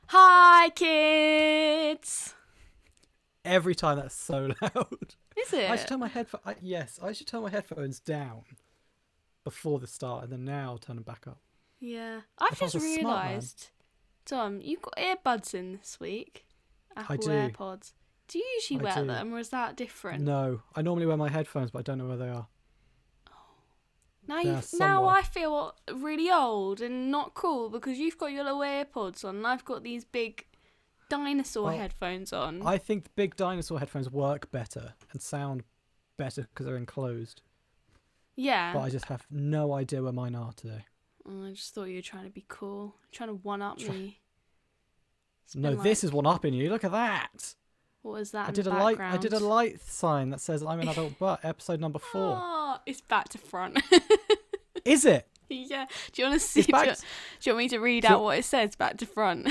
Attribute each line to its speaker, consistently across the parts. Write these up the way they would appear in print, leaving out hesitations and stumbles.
Speaker 1: Hi, kids!
Speaker 2: Every time that's so loud.
Speaker 1: Is it?
Speaker 2: I should turn my I should turn my headphones down before the start, and then now turn them back up.
Speaker 1: Yeah. I've
Speaker 2: If I was
Speaker 1: just
Speaker 2: a smart man.
Speaker 1: realised, Tom, you've got earbuds in this week. Apple
Speaker 2: do.
Speaker 1: AirPods. Do you usually
Speaker 2: I
Speaker 1: wear
Speaker 2: do.
Speaker 1: them, or is that different?
Speaker 2: No, I normally wear my headphones, but I don't know where they are.
Speaker 1: Now
Speaker 2: somewhere.
Speaker 1: I feel really old and not cool because you've got your little AirPods on and I've got these big dinosaur headphones on.
Speaker 2: I think the big dinosaur headphones work better and sound better because they're enclosed.
Speaker 1: Yeah.
Speaker 2: But I just have no idea where mine are today.
Speaker 1: I just thought you were trying to be cool, trying to one-up me.
Speaker 2: No, this is one upping you. Look at that.
Speaker 1: What was that?
Speaker 2: I did a light sign that says I'm an adult butt, episode number 4.
Speaker 1: Oh, it's back to front.
Speaker 2: Is it?
Speaker 1: Yeah. Do you want to see? Do you want me to read out what it says back to front?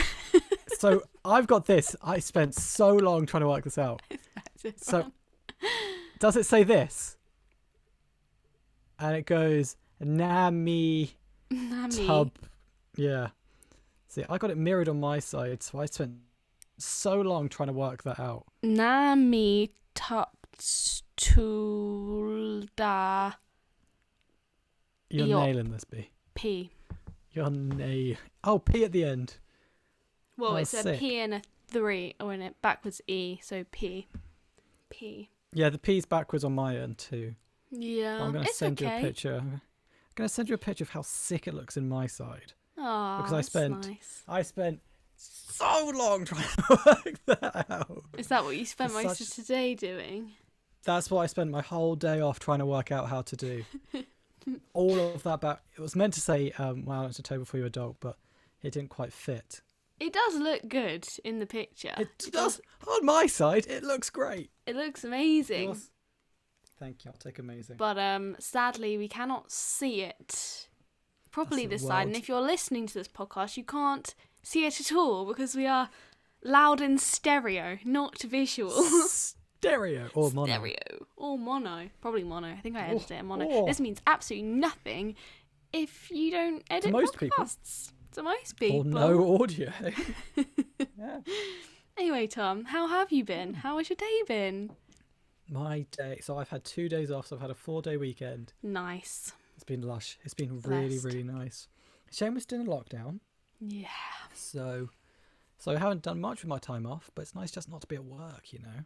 Speaker 2: So I've got this. I spent so long trying to work this out.
Speaker 1: It's back to front.
Speaker 2: So does it say this? And it goes Nami tub. Yeah. See, I got it mirrored on my side, so I spent so long trying to work that out.
Speaker 1: Nami Tulda.
Speaker 2: You're nailing this, B.
Speaker 1: P.
Speaker 2: You're nailing. Oh, P at the end.
Speaker 1: Well,
Speaker 2: Oh,
Speaker 1: it's
Speaker 2: sick.
Speaker 1: a P and a 3. Oh, and it backwards E, so P. P.
Speaker 2: Yeah, the P's backwards on my end too.
Speaker 1: Yeah,
Speaker 2: I'm going to
Speaker 1: it's
Speaker 2: send you a
Speaker 1: okay.
Speaker 2: picture. I'm going to send you a picture of how sick it looks in my side.
Speaker 1: Oh,
Speaker 2: Because
Speaker 1: nice.
Speaker 2: I spent so long trying to work that out.
Speaker 1: Is that what you spent
Speaker 2: It's
Speaker 1: most of today doing?
Speaker 2: That's what I spent my whole day off trying to work out how to do. All of that back. It was meant to say, well, it's a table for your dog, but it didn't quite fit.
Speaker 1: It does look good in the picture.
Speaker 2: It does. On my side, it looks great.
Speaker 1: It looks amazing.
Speaker 2: Thank you. I'll take amazing.
Speaker 1: But sadly, we cannot see it properly
Speaker 2: That's
Speaker 1: this
Speaker 2: the
Speaker 1: side. And
Speaker 2: world.
Speaker 1: if you're listening to this podcast, you can't see it at all because we are loud and stereo, not visual.
Speaker 2: Stereo or mono.
Speaker 1: Stereo or mono. Probably mono. I think I edited it in mono.
Speaker 2: Oh.
Speaker 1: This means absolutely nothing if you don't edit
Speaker 2: most people.
Speaker 1: podcasts. To most people.
Speaker 2: Or no audio. Yeah.
Speaker 1: Anyway, Tom, how have you been? How has your day been?
Speaker 2: My day. So I've had 2 days off. So I've had a 4-day weekend.
Speaker 1: Nice.
Speaker 2: It's been lush. It's been really,
Speaker 1: Blessed.
Speaker 2: really nice. Shame we're still in lockdown.
Speaker 1: Yeah.
Speaker 2: So I haven't done much with my time off, but it's nice just not to be at work, you know.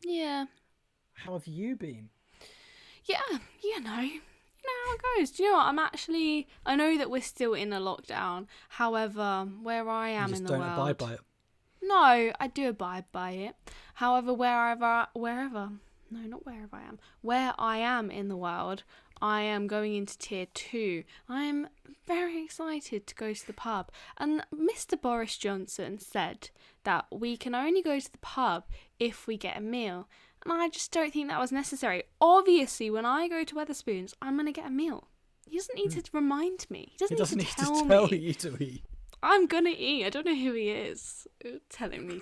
Speaker 1: Yeah.
Speaker 2: How have you been?
Speaker 1: Yeah, you know how it goes. Do you know what? I know that we're still in a lockdown. However, where I am
Speaker 2: You just
Speaker 1: in the
Speaker 2: don't
Speaker 1: world.
Speaker 2: abide by it.
Speaker 1: No, I do abide by it. However, where I am in the world, I am going into tier 2. I am very excited to go to the pub. And Mr. Boris Johnson said that we can only go to the pub if we get a meal. And I just don't think that was necessary. Obviously, when I go to Wetherspoons, I'm going to get a meal. He doesn't need to remind me. He doesn't need to tell me.
Speaker 2: you to eat.
Speaker 1: I'm going to eat. I don't know who he is telling me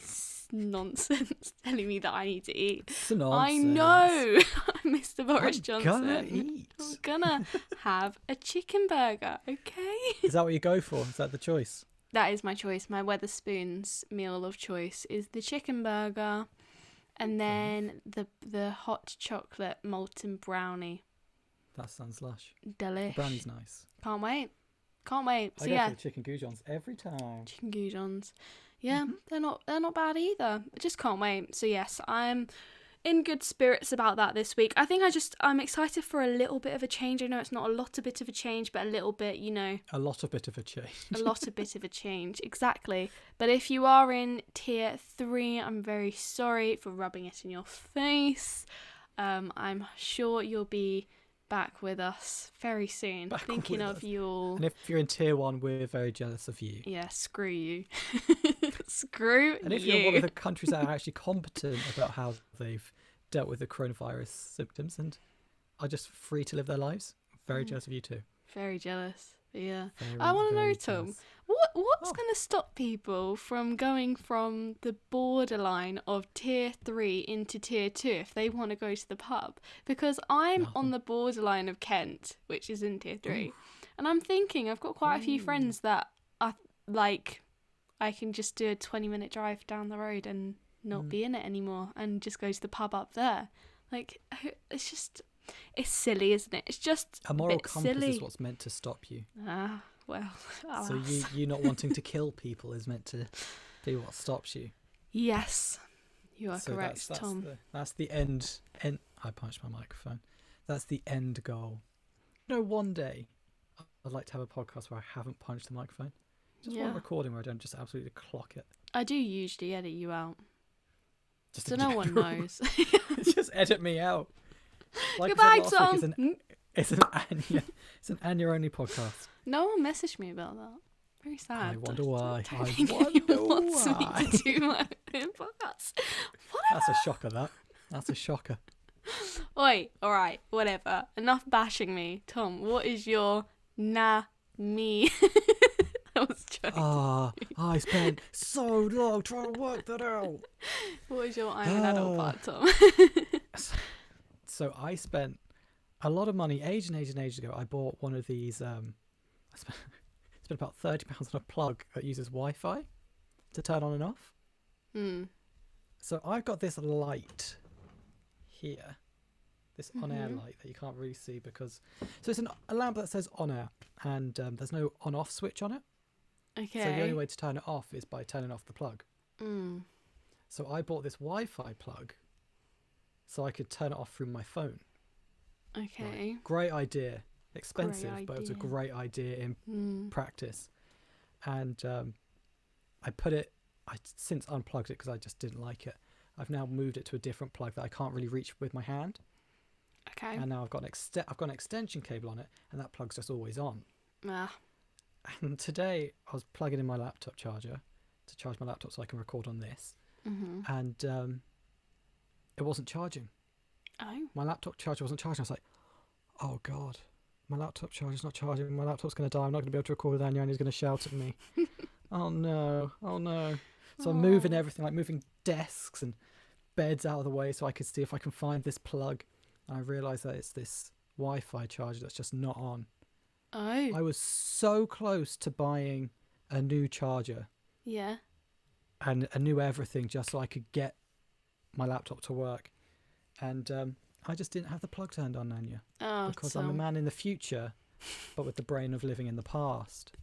Speaker 1: nonsense, telling me that I need to eat.
Speaker 2: It's nonsense.
Speaker 1: I know. Mr. Boris Johnson.
Speaker 2: Gonna eat.
Speaker 1: I'm gonna have a chicken burger, okay?
Speaker 2: Is that what you go for? Is that the choice?
Speaker 1: That is my choice. My Wetherspoons meal of choice is the chicken burger and then the hot chocolate molten brownie.
Speaker 2: That sounds lush.
Speaker 1: Delish.
Speaker 2: Brownie's nice.
Speaker 1: Can't wait. Can't wait.
Speaker 2: I
Speaker 1: So
Speaker 2: go
Speaker 1: yeah,
Speaker 2: for the chicken goujons every time.
Speaker 1: chicken goujons. Yeah, they're not bad either. I just can't wait. So yes, I'm in good spirits about that this week. I think I'm excited for a little bit of a change. I know it's not a lot of bit of a change, but a little bit, you know.
Speaker 2: A lot of bit of a change.
Speaker 1: A lot of bit of a change, exactly. But if you are in tier 3, I'm very sorry for rubbing it in your face. I'm sure you'll be back with us very soon.
Speaker 2: Back
Speaker 1: Thinking
Speaker 2: with
Speaker 1: of
Speaker 2: us.
Speaker 1: you all.
Speaker 2: And if you're in tier 1, we're very jealous of you.
Speaker 1: Yeah, screw you. Screw
Speaker 2: And if
Speaker 1: you.
Speaker 2: you're one of the countries that are actually competent about how they've dealt with the coronavirus symptoms and are just free to live their lives, very jealous of you too.
Speaker 1: Very jealous. Yeah.
Speaker 2: Very,
Speaker 1: I want to know,
Speaker 2: very
Speaker 1: Tom,
Speaker 2: jealous.
Speaker 1: what's going to stop people from going from the borderline of tier 3 into tier 2 if they want to go to the pub? Because I'm on the borderline of Kent, which is in tier 3. And I'm thinking I've got quite a few friends that are like I can just do a 20-minute drive down the road and not be in it anymore and just go to the pub up there. Like, it's just, it's silly, isn't it? It's just
Speaker 2: a moral
Speaker 1: bit
Speaker 2: compass
Speaker 1: silly.
Speaker 2: is what's meant to stop you.
Speaker 1: Well,
Speaker 2: so you not wanting to kill people is meant to be what stops you.
Speaker 1: Yes, you are correct,
Speaker 2: that's
Speaker 1: Tom.
Speaker 2: That's the end. I punched my microphone. That's the end goal. One day I'd like to have a podcast where I haven't punched the microphone. Just one recording where I don't just absolutely clock it.
Speaker 1: I do usually edit you out.
Speaker 2: Just
Speaker 1: so no one knows.
Speaker 2: Just edit me out. Like
Speaker 1: Goodbye, Tom.
Speaker 2: It's an Anya only podcast.
Speaker 1: No one messaged me about that. Very sad.
Speaker 2: I wonder why.
Speaker 1: Wants me to do my own podcast.
Speaker 2: That's a shocker, That's a shocker.
Speaker 1: Oi, alright, whatever. Enough bashing me. Tom, what is your me? I was joking.
Speaker 2: I spent so long trying to work that out.
Speaker 1: What is your I'm an adult part, Tom?
Speaker 2: So I spent a lot of money ages ago. I bought one of these. I spent about £30 on a plug that uses Wi-Fi to turn on and off. So I've got this light here, this on-air light that you can't really see because. So it's a lamp that says on-air, and there's no on-off switch on it.
Speaker 1: Okay.
Speaker 2: So the only way to turn it off is by turning off the plug. So I bought this Wi-Fi plug so I could turn it off through my phone.
Speaker 1: Okay.
Speaker 2: Right. Great idea. Expensive, but it was a great idea in practice. And I since unplugged it because I just didn't like it. I've now moved it to a different plug that I can't really reach with my hand.
Speaker 1: Okay.
Speaker 2: And now I've got an extension cable on it, and that plug's just always on. And today I was plugging in my laptop charger to charge my laptop so I can record on this. And it wasn't charging. My laptop charger wasn't charging. I was like, oh God, my laptop charger's not charging. My laptop's going to die. I'm not going to be able to record with Anya, and he's going to shout at me. Oh no. So I'm moving everything, like moving desks and beds out of the way so I could see if I can find this plug. And I realised that it's this Wi-Fi charger that's just not on. I was so close to buying a new charger.
Speaker 1: Yeah.
Speaker 2: And a new everything just so I could get my laptop to work. And I just didn't have the plug turned on, Anya. Because I'm a man in the future, but with the brain of living in the past.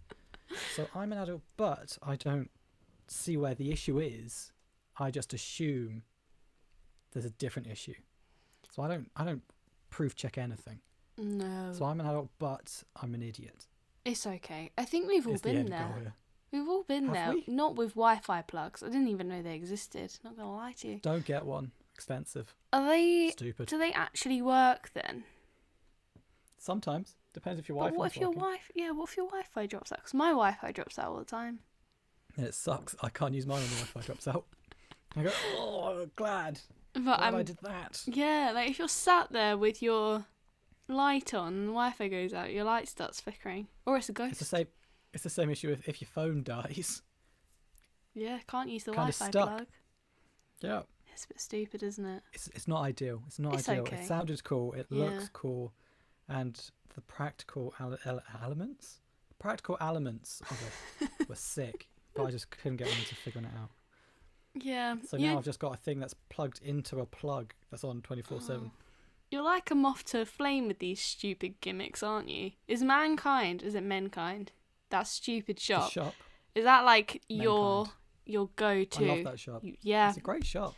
Speaker 2: So I'm an adult, but I don't see where the issue is. I just assume there's a different issue. So I don't proof check anything.
Speaker 1: No.
Speaker 2: So I'm an adult, but I'm an idiot.
Speaker 1: It's okay. I think we've all been there. We've all been there.
Speaker 2: We?
Speaker 1: Not with Wi-Fi plugs. I didn't even know they existed. Not gonna lie to you.
Speaker 2: Don't get one. Expensive.
Speaker 1: Are they
Speaker 2: stupid?
Speaker 1: Do they actually work then?
Speaker 2: Sometimes. Depends if your Wi-Fi.
Speaker 1: What if your what if your Wi-Fi drops out? Because my Wi-Fi drops out all the time.
Speaker 2: And it sucks. I can't use mine when the Wi-Fi drops out. I go, oh, glad I did that.
Speaker 1: Yeah, like if you're sat there with your light on and the Wi-Fi goes out, your light starts flickering, or it's a ghost.
Speaker 2: It's the same issue if your phone dies.
Speaker 1: Yeah, can't use the
Speaker 2: Kinda
Speaker 1: Wi-Fi
Speaker 2: stuck.
Speaker 1: plug.
Speaker 2: Yeah.
Speaker 1: It's a bit stupid, isn't it?
Speaker 2: It's not ideal. It's not ideal.
Speaker 1: Okay.
Speaker 2: It sounded cool. It looks cool, and the practical elements of it were sick, but I just couldn't get into figuring it out.
Speaker 1: Yeah.
Speaker 2: So now I've just got a thing that's plugged into a plug that's on 24/7.
Speaker 1: You're like a moth to a flame with these stupid gimmicks, aren't you? Is it Menkind? That stupid shop.
Speaker 2: The shop.
Speaker 1: Is that like
Speaker 2: Menkind.
Speaker 1: your go-to?
Speaker 2: I love that shop.
Speaker 1: Yeah.
Speaker 2: It's a great shop.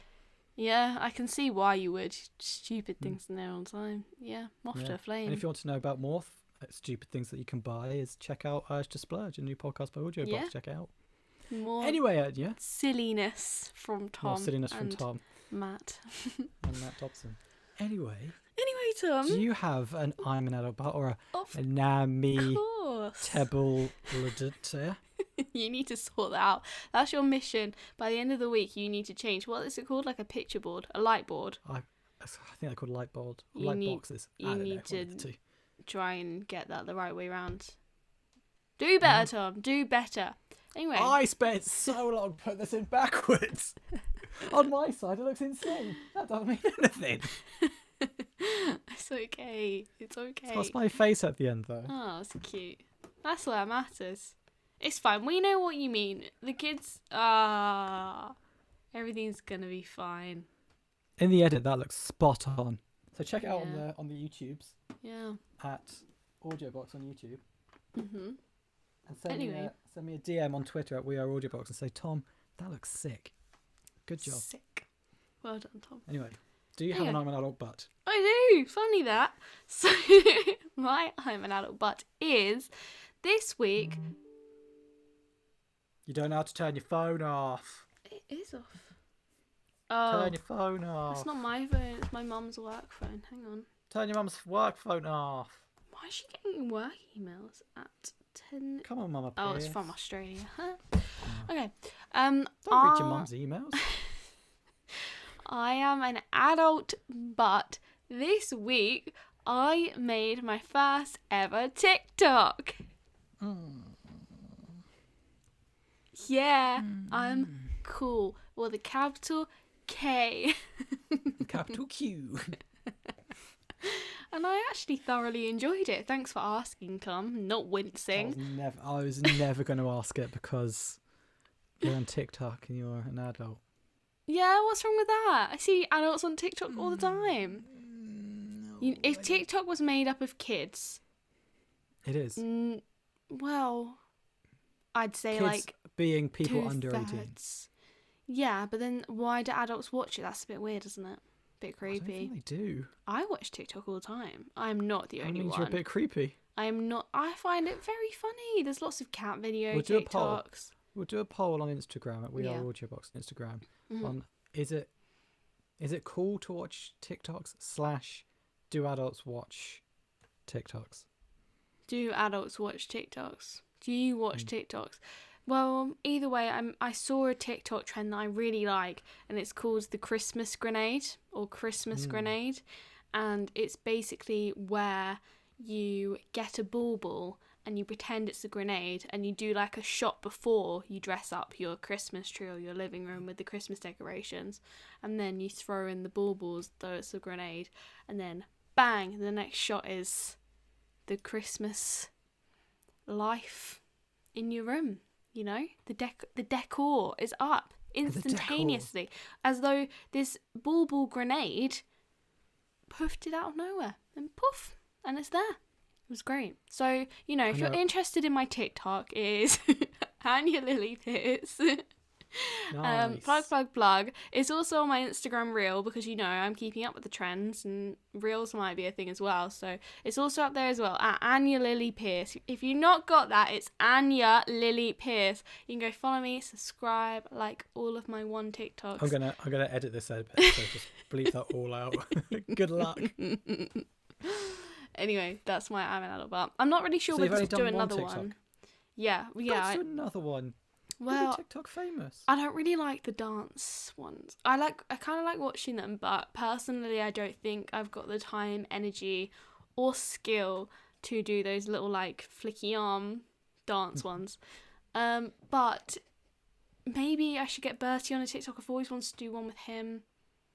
Speaker 1: Yeah, I can see why you would. Stupid things in there all the time. Yeah, moth to a flame.
Speaker 2: And if you want to know about more stupid things that you can buy, is check out Urge to Splurge, a new podcast by AudioBox.
Speaker 1: Yeah.
Speaker 2: Check it out.
Speaker 1: More
Speaker 2: Anyway,
Speaker 1: silliness from Tom.
Speaker 2: More silliness from Tom.
Speaker 1: Matt.
Speaker 2: And Matt Dobson. Anyway,
Speaker 1: Tom.
Speaker 2: do you have an I'm an adult but or a
Speaker 1: Of
Speaker 2: Nami
Speaker 1: course.
Speaker 2: Tebble?
Speaker 1: You need to sort that out. That's your mission. By the end of the week, you need to change. What is it called? Like a picture board? A light board?
Speaker 2: I think they're called light board.
Speaker 1: You
Speaker 2: light
Speaker 1: need-
Speaker 2: boxes.
Speaker 1: you
Speaker 2: I don't
Speaker 1: need
Speaker 2: know,
Speaker 1: to
Speaker 2: one of the two.
Speaker 1: Try and get that the right way round. Do better, Tom. Do better. Anyway.
Speaker 2: I spent so long putting this in backwards. On my side, it looks insane. That doesn't mean anything.
Speaker 1: It's okay. It's okay.
Speaker 2: So what's my face at the end, though?
Speaker 1: Oh, that's cute. That's what matters. It's fine. We know what you mean. The kids, everything's gonna be fine.
Speaker 2: In the edit, that looks spot on. So check it out
Speaker 1: Yeah.
Speaker 2: on the YouTubes.
Speaker 1: Yeah.
Speaker 2: At AudioBox on YouTube.
Speaker 1: Mhm.
Speaker 2: And send me a DM on Twitter at WeAreAudioBox and say, Tom, that looks sick. Good job.
Speaker 1: Sick. Well done, Tom.
Speaker 2: Anyway, do you have an I'm an adult butt?
Speaker 1: I do. Funny that. So my I'm an adult butt is this week.
Speaker 2: You don't know how to turn your phone off.
Speaker 1: It is off. Oh,
Speaker 2: Turn your phone off.
Speaker 1: it's not my phone. It's my mum's work phone. Hang on.
Speaker 2: Turn your mum's work phone off.
Speaker 1: Why is she getting work emails at 10?
Speaker 2: Come on, Mama.
Speaker 1: Oh, it's
Speaker 2: Pierce.
Speaker 1: from Australia. Okay.
Speaker 2: Don't read your mum's emails.
Speaker 1: I am an adult, but this week I made my first ever TikTok. Yeah, I'm cool. With a capital K.
Speaker 2: Capital Q.
Speaker 1: And I actually thoroughly enjoyed it. Thanks for asking, Tom. Not wincing.
Speaker 2: I was never going to ask it because you're on TikTok and you're an adult.
Speaker 1: Yeah, what's wrong with that? I see adults on TikTok all the time. If TikTok was made up of kids...
Speaker 2: It is.
Speaker 1: Well, I'd say
Speaker 2: kids
Speaker 1: like...
Speaker 2: being people under 18.
Speaker 1: Yeah, but then why do adults watch it? That's a bit weird, isn't it? Bit creepy.
Speaker 2: I don't think they do.
Speaker 1: I watch TikTok all the time. I'm not the only
Speaker 2: That means
Speaker 1: one.
Speaker 2: you're a bit creepy.
Speaker 1: I am not. I find it very funny. There's lots of cat video
Speaker 2: We'll do a poll.
Speaker 1: TikToks.
Speaker 2: We'll do a poll on Instagram at We Are
Speaker 1: Yeah.
Speaker 2: AudioBox on Instagram.
Speaker 1: Mhm.
Speaker 2: On is it cool to watch TikToks / do adults watch TikToks?
Speaker 1: Do adults watch TikToks? Do you watch TikToks? Well, either way, I saw a TikTok trend that I really like, and it's called the Christmas grenade or Christmas grenade, and it's basically where you get a ball and you pretend it's a grenade, and you do like a shot before you dress up your Christmas tree or your living room with the Christmas decorations, and then you throw in the balls though it's a grenade, and then bang, the next shot is the Christmas life in your room. You know, the decor is up instantaneously, as though this ball grenade puffed it out of nowhere, and poof, and it's there. It was great. So, you know, if you're interested in my TikTok, it is Anya Lily Pierce.
Speaker 2: Nice.
Speaker 1: Plug. It's also on my Instagram reel because, you know, I'm keeping up with the trends and reels might be a thing as well. So it's also up there as well at Anya Lily Pierce. If you've not got that, it's Anya Lily Pierce. You can go follow me, subscribe, like all of my one TikToks.
Speaker 2: I'm gonna edit this a bit, so just bleep that all out. Good luck.
Speaker 1: Anyway, that's my I'm an adult, but I'm not really sure
Speaker 2: So
Speaker 1: whether
Speaker 2: you've
Speaker 1: to
Speaker 2: only
Speaker 1: do
Speaker 2: done one
Speaker 1: another
Speaker 2: TikTok?
Speaker 1: one. Yeah.
Speaker 2: Let's do another one.
Speaker 1: Well,
Speaker 2: TikTok famous.
Speaker 1: I don't really like the dance ones. I kind of like watching them, but personally, I don't think I've got the time, energy, or skill to do those little like flicky arm dance ones. But maybe I should get Bertie on a TikTok. I've always wanted to do one with him,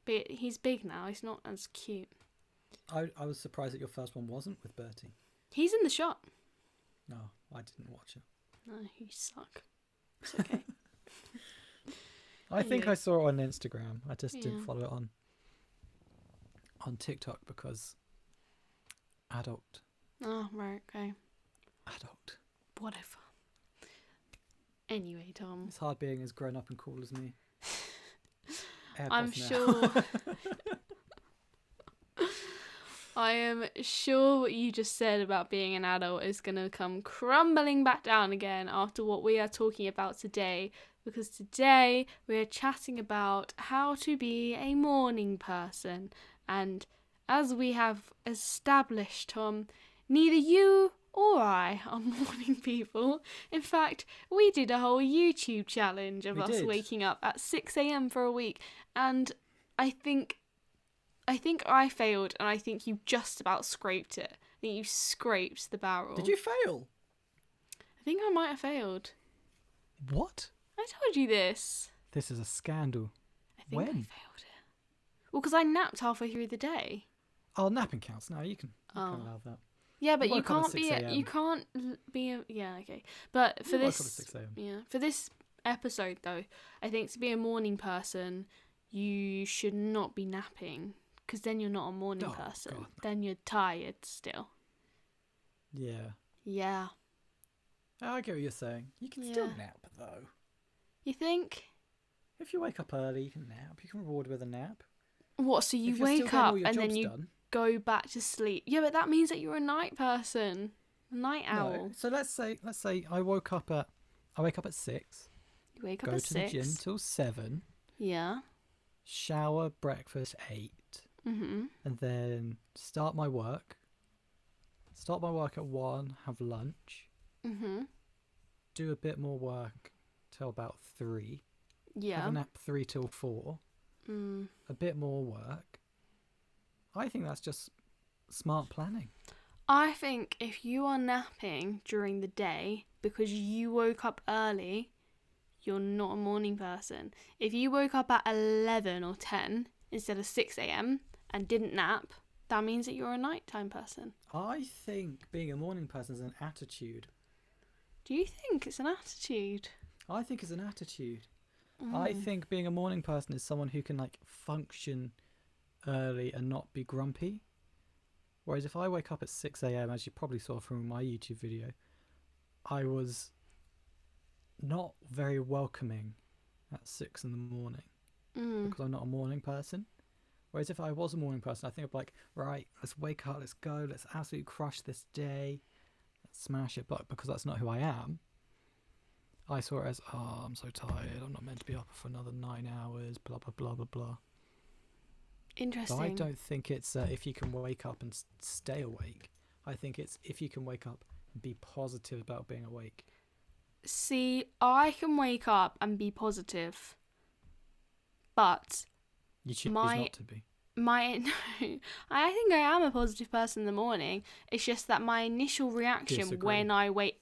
Speaker 1: but he's big now. He's not as cute.
Speaker 2: I was surprised that your first one wasn't with Bertie.
Speaker 1: He's in the shot.
Speaker 2: No, I didn't watch it.
Speaker 1: No, you suck. It's okay.
Speaker 2: I think
Speaker 1: Anyway.
Speaker 2: I saw it on Instagram. I just didn't
Speaker 1: Yeah.
Speaker 2: follow it on TikTok because adult.
Speaker 1: Oh, right, okay.
Speaker 2: Adult.
Speaker 1: Whatever. Anyway, Tom.
Speaker 2: It's hard being as grown up and cool as me.
Speaker 1: I'm
Speaker 2: AirPods now.
Speaker 1: sure. I am sure what you just said about being an adult is going to come crumbling back down again after what we are talking about today, because today we are chatting about how to be a morning person. And as we have established, Tom, neither you or I are morning people. In fact, we did a whole YouTube challenge of us waking up at 6 a.m. for a week, and I think I failed, and I think you just about scraped it. I think you scraped the barrel.
Speaker 2: Did you fail?
Speaker 1: I think I might have failed.
Speaker 2: What?
Speaker 1: I told you this.
Speaker 2: This is a scandal.
Speaker 1: I think
Speaker 2: When?
Speaker 1: I failed it. Well, because I napped halfway through the day.
Speaker 2: Oh, napping counts. No, you can
Speaker 1: Oh.
Speaker 2: allow that.
Speaker 1: Yeah, but you
Speaker 2: woke up at
Speaker 1: can't
Speaker 2: 6
Speaker 1: be.
Speaker 2: a.m.
Speaker 1: You can't be. Yeah, okay. But for
Speaker 2: You woke up at
Speaker 1: this,
Speaker 2: 6 a.m.
Speaker 1: yeah, for this episode though, I think to be a morning person, you should not be napping because then you're not a morning person.
Speaker 2: God, no.
Speaker 1: Then you're tired still.
Speaker 2: Yeah.
Speaker 1: Yeah.
Speaker 2: I get what you're saying. You can still nap though.
Speaker 1: You think?
Speaker 2: If you wake up early, you can nap. You can reward with a nap.
Speaker 1: What? So you
Speaker 2: If you're still
Speaker 1: wake
Speaker 2: getting all
Speaker 1: up
Speaker 2: your
Speaker 1: and then
Speaker 2: jobs
Speaker 1: you
Speaker 2: done,
Speaker 1: go back to sleep. Yeah, but that means that you're a night person, a night owl.
Speaker 2: no. So let's say I wake up at 6.
Speaker 1: You wake up
Speaker 2: Go
Speaker 1: at
Speaker 2: to
Speaker 1: 6.
Speaker 2: the gym till 7.
Speaker 1: Yeah.
Speaker 2: Shower, breakfast 8,
Speaker 1: Mhm.
Speaker 2: and then start my work. Start my work at 1. Have lunch.
Speaker 1: Mhm.
Speaker 2: Do a bit more work till about 3.
Speaker 1: Yeah.
Speaker 2: Have a nap 3 till 4. A bit more work. I think that's just smart planning.
Speaker 1: I think if you are napping during the day because you woke up early, you're not a morning person. If you woke up at 11 or 10 instead of 6 a.m. and didn't nap, that means that you're a nighttime person.
Speaker 2: I think being a morning person is an attitude.
Speaker 1: Do you think it's an attitude?
Speaker 2: I think it's an attitude. I think being a morning person is someone who can like function early and not be grumpy. Whereas if I wake up at 6 a.m, as you probably saw from my YouTube video, I was not very welcoming at 6 in the morning because I'm not a morning person. Whereas if I was a morning person, I think I'd be like, right, let's wake up, let's go, let's absolutely crush this day, let's smash it. But because that's not who I am, I saw it as, oh, I'm so tired, I'm not meant to be up for another 9 hours, blah, blah, blah, blah, blah.
Speaker 1: Interesting.
Speaker 2: But I don't think it's if you can wake up and stay awake. I think it's if you can wake up and be positive about being awake.
Speaker 1: See, I can wake up and be positive, but
Speaker 2: You choose not to be.
Speaker 1: no, I think I am a positive person in the morning. It's just that my initial reaction
Speaker 2: Disagree.
Speaker 1: when I wake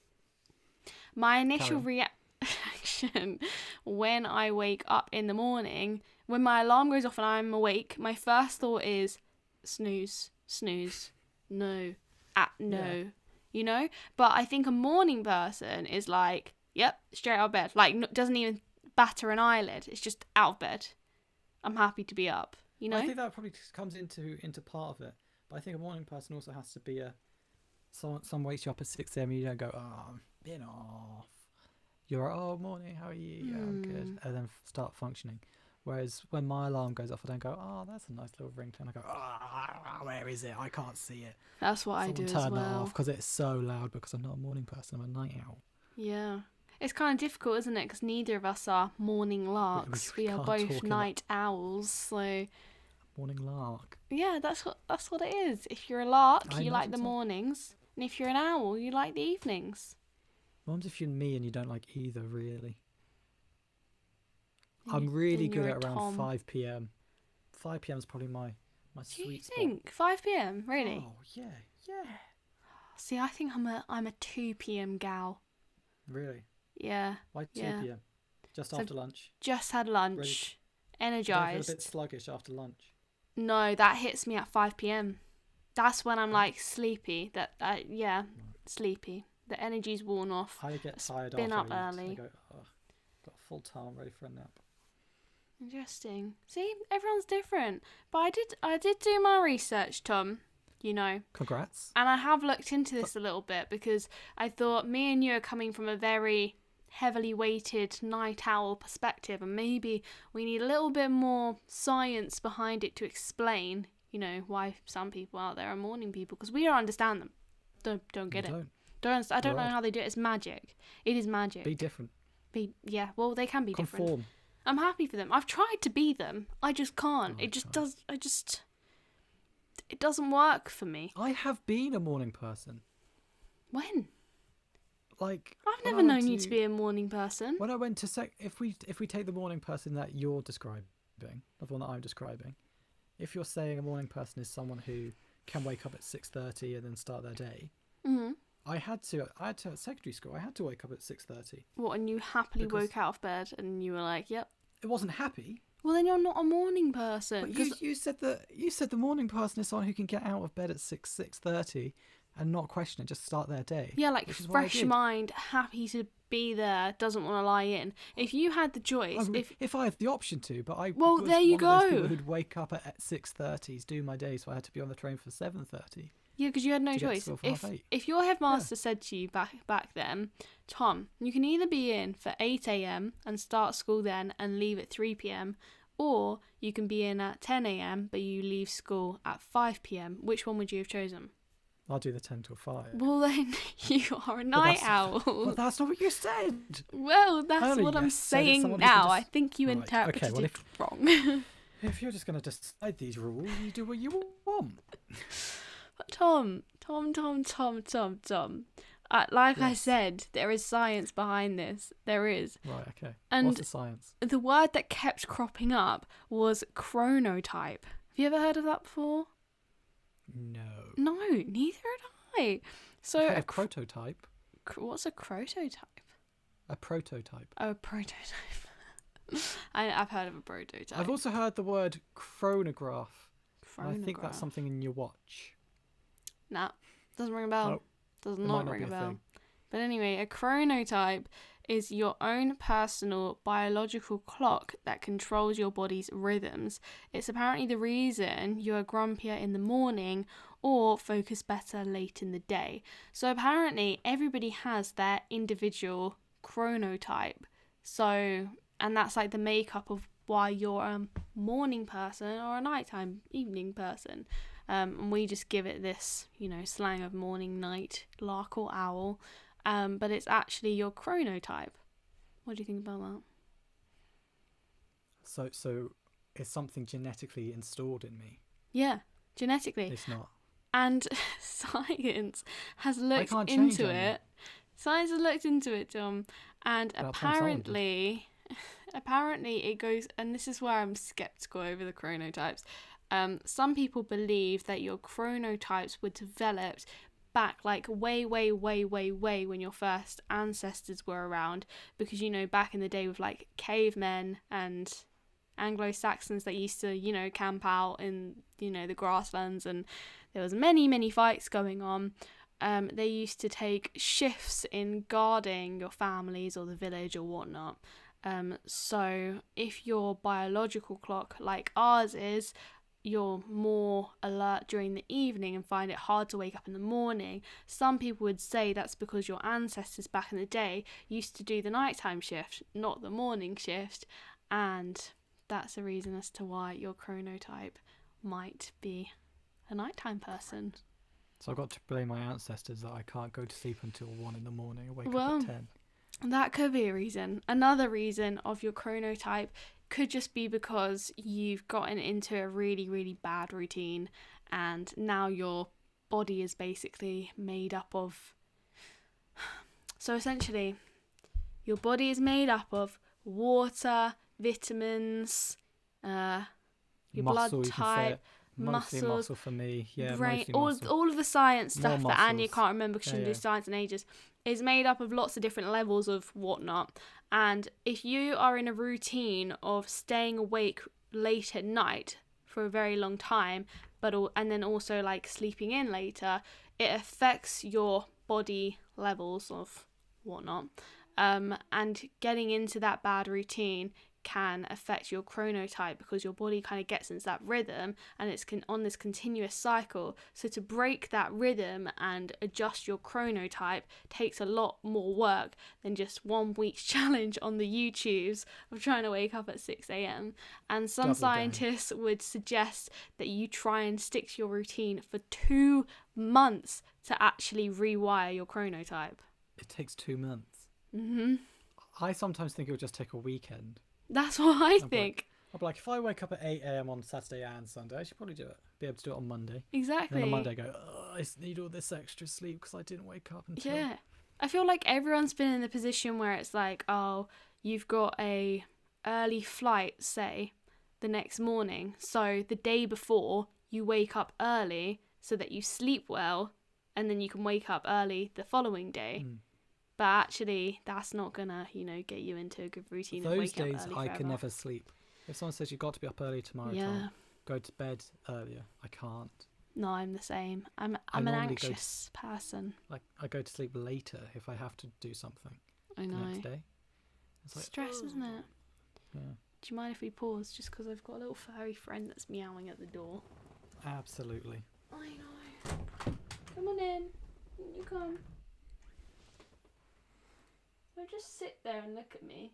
Speaker 1: when I wake up in the morning, when my alarm goes off and I'm awake, my first thought is snooze, no, no, you know. But I think a morning person is like, yep, straight out of bed, like doesn't even batter an eyelid. It's just out of bed. I'm happy to be up, you know.
Speaker 2: I think that probably comes into part of it. But I think a morning person also has to be someone wakes you up at 6 a.m. and you don't go, oh, I'm been off. You're like, oh, morning, how are you? Yeah, I'm good. And then start functioning. Whereas when my alarm goes off, I don't go, oh, that's a nice little ringtone. I go, oh, where is it? I can't see it.
Speaker 1: That's what I do as well.
Speaker 2: Turn that off because it's so loud because I'm not a morning person. I'm a night owl.
Speaker 1: Yeah. It's kind of difficult, isn't it? Because neither of us are morning larks. We are both night owls. So
Speaker 2: morning lark.
Speaker 1: Yeah, that's what it is. If you're a lark, you like the
Speaker 2: so.
Speaker 1: mornings. And if you're an owl, you like the evenings.
Speaker 2: What happens if you're me and you don't like either, really? I'm really good at around 5 p.m. 5 p.m. is probably my sweet spot.
Speaker 1: Do you think 5 p.m. really?
Speaker 2: Oh yeah.
Speaker 1: See, I think I'm a 2 p.m. gal.
Speaker 2: Really?
Speaker 1: Yeah.
Speaker 2: Why 2 p.m? Just after lunch.
Speaker 1: Just had lunch. Energized.
Speaker 2: Feel a bit sluggish after lunch.
Speaker 1: No, that hits me at 5 p.m. That's when I'm like sleepy. Sleepy. The energy's worn off.
Speaker 2: I get tired
Speaker 1: been
Speaker 2: after
Speaker 1: up
Speaker 2: I eat.
Speaker 1: early.
Speaker 2: I go, oh, got a full time, I'm ready for a nap.
Speaker 1: Interesting. See, everyone's different. But I did do my research, Tom. You know.
Speaker 2: Congrats.
Speaker 1: And I have looked into this a little bit because I thought me and you are coming from a very heavily weighted night owl perspective, and maybe we need a little bit more science behind it to explain, you know, why some people out there are morning people, because we don't understand them. Don't get it. I don't know how they do it. It's magic. It is magic.
Speaker 2: Be different.
Speaker 1: Well, they can be different.
Speaker 2: Conform.
Speaker 1: I'm happy for them. I've tried to be them. I just can't. It doesn't work for me.
Speaker 2: I have been a morning person.
Speaker 1: When?
Speaker 2: Like,
Speaker 1: I've never known you to be a morning person.
Speaker 2: When I went to if we take the morning person that you're describing, not the one that I'm describing, if you're saying a morning person is someone who can wake up at 6:30 and then start their day, I had to at secondary school. I had to wake up at 6:30.
Speaker 1: What? And you happily woke out of bed and you were like, "Yep."
Speaker 2: It wasn't happy.
Speaker 1: Well, then you're not a morning person.
Speaker 2: But you said the morning person is someone who can get out of bed at 6:30, and not question it, just start their day.
Speaker 1: Yeah, like
Speaker 2: which is what I
Speaker 1: fresh
Speaker 2: did.
Speaker 1: mind, happy to be there, doesn't want to lie in. If you had the choice,
Speaker 2: if I had the option to, but I
Speaker 1: well,
Speaker 2: was
Speaker 1: there you
Speaker 2: one of those
Speaker 1: go.
Speaker 2: people who'd wake up at 6:30 to do my day, so I had to be on the train for 7:30.
Speaker 1: Yeah, because you had no
Speaker 2: to get to
Speaker 1: choice.
Speaker 2: school for half 8.
Speaker 1: If your headmaster said to you back then, Tom, you can either be in for 8 a.m. and start school then and leave at 3 p.m, or you can be in at 10 a.m. but you leave school at 5 p.m. Which one would you have chosen?
Speaker 2: I'll do the 10 till 5.
Speaker 1: Well, then you are a night owl.
Speaker 2: Well, that's not what you said.
Speaker 1: Well, that's
Speaker 2: Only
Speaker 1: what I'm
Speaker 2: said it's
Speaker 1: saying
Speaker 2: someone who
Speaker 1: now.
Speaker 2: can
Speaker 1: I
Speaker 2: just-
Speaker 1: think you
Speaker 2: Right,
Speaker 1: interpreted
Speaker 2: okay, well,
Speaker 1: it wrong.
Speaker 2: If you're just going to decide these rules, you do what you want.
Speaker 1: But Tom. Like I
Speaker 2: Yes.
Speaker 1: said, there is science behind this. There is.
Speaker 2: Right, okay.
Speaker 1: And
Speaker 2: what's the science?
Speaker 1: the word that kept cropping up was chronotype. Have you ever heard of that before?
Speaker 2: No.
Speaker 1: No, neither had I. So,
Speaker 2: A prototype.
Speaker 1: what's a chronotype?
Speaker 2: A prototype.
Speaker 1: Oh, a prototype. I've heard of a prototype.
Speaker 2: I've also heard the word chronograph. And I think
Speaker 1: Chronograph.
Speaker 2: that's something in your watch.
Speaker 1: Nah, doesn't ring a bell.
Speaker 2: Nope.
Speaker 1: Does
Speaker 2: It
Speaker 1: not
Speaker 2: might
Speaker 1: ring a
Speaker 2: be
Speaker 1: bell.
Speaker 2: thing.
Speaker 1: But anyway, a chronotype is your own personal biological clock that controls your body's rhythms. It's apparently the reason you are grumpier in the morning or focus better late in the day. So apparently everybody has their individual chronotype. So, and that's like the makeup of why you're a morning person or a nighttime, evening person. And we just give it this, slang of morning, night, lark or owl. But it's actually your chronotype. What do you think about that?
Speaker 2: So it's something genetically installed in me.
Speaker 1: Yeah, genetically.
Speaker 2: It's not.
Speaker 1: And science has looked
Speaker 2: can't change
Speaker 1: into
Speaker 2: anything.
Speaker 1: it. Science has looked into it, Tom. And
Speaker 2: Well, Tom Solomon did.
Speaker 1: apparently it goes, and this is where I'm skeptical over the chronotypes. Some people believe that your chronotypes were developed back like way when your first ancestors were around, because back in the day with like cavemen and Anglo-Saxons that used to camp out in the grasslands, and there was many fights going on. They used to take shifts in guarding your families or the village or whatnot. So if your biological clock like ours is, you're more alert during the evening and find it hard to wake up in the morning. Some people would say that's because your ancestors back in the day used to do the nighttime shift, not the morning shift, and that's the reason as to why your chronotype might be a nighttime person.
Speaker 2: So I've got to blame my ancestors that I can't go to sleep until 1 in the morning and wake up
Speaker 1: Well,
Speaker 2: at 10.
Speaker 1: That could be a reason. Another reason of your chronotype could just be because you've gotten into a really bad routine, and now your body is basically made up of... So essentially, your body is made up of water, vitamins, your
Speaker 2: Muscle,
Speaker 1: blood
Speaker 2: you can say
Speaker 1: type,
Speaker 2: it. Mostly
Speaker 1: muscle,
Speaker 2: muscle for me. Yeah,
Speaker 1: brain,
Speaker 2: mostly muscle.
Speaker 1: all of the science
Speaker 2: More
Speaker 1: stuff that Anya
Speaker 2: muscles.
Speaker 1: can't remember because she
Speaker 2: Yeah,
Speaker 1: didn't do
Speaker 2: yeah.
Speaker 1: science in ages, is made up of lots of different levels of whatnot. And if you are in a routine of staying awake late at night for a very long time, and then also like sleeping in later, it affects your body levels of whatnot. And getting into that bad routine can affect your chronotype because your body kind of gets into that rhythm and it's on this continuous cycle. So to break that rhythm and adjust your chronotype takes a lot more work than just 1 week's challenge on the YouTubes of trying to wake up at 6 a.m. And some
Speaker 2: Double down.
Speaker 1: scientists would suggest that you try and stick to your routine for 2 months to actually rewire your chronotype.
Speaker 2: It takes 2 months.
Speaker 1: Mm-hmm.
Speaker 2: I sometimes think it would just take a weekend.
Speaker 1: That's what I
Speaker 2: I'm
Speaker 1: think.
Speaker 2: I'll be like, if I wake up at 8 a.m. on Saturday and Sunday, I should probably do it. Be able to do it on Monday.
Speaker 1: Exactly.
Speaker 2: And then on Monday I go, oh, I need all this extra sleep because I didn't wake up until...
Speaker 1: Yeah. I feel like everyone's been in the position where it's like, oh, you've got a early flight, say, the next morning. So the day before, you wake up early so that you sleep well, and then you can wake up early the following day.
Speaker 2: Mm.
Speaker 1: But actually, that's not gonna, get you into a good routine of
Speaker 2: Those
Speaker 1: waking
Speaker 2: days
Speaker 1: up early
Speaker 2: I
Speaker 1: forever.
Speaker 2: can never sleep. If someone says you've got to be up early tomorrow,
Speaker 1: Yeah.
Speaker 2: Tom, go to bed earlier, I can't.
Speaker 1: No, I'm the same. I'm
Speaker 2: I
Speaker 1: an
Speaker 2: normally go
Speaker 1: anxious person.
Speaker 2: Like I go to sleep later if I have to do something
Speaker 1: I
Speaker 2: the
Speaker 1: know.
Speaker 2: next day. It's like,
Speaker 1: Stress, isn't it?
Speaker 2: yeah,
Speaker 1: Do you mind if we pause just because I've got a little furry friend that's meowing at the door?
Speaker 2: absolutely.
Speaker 1: I know. Come on in. You come. Don't just sit there and look at me.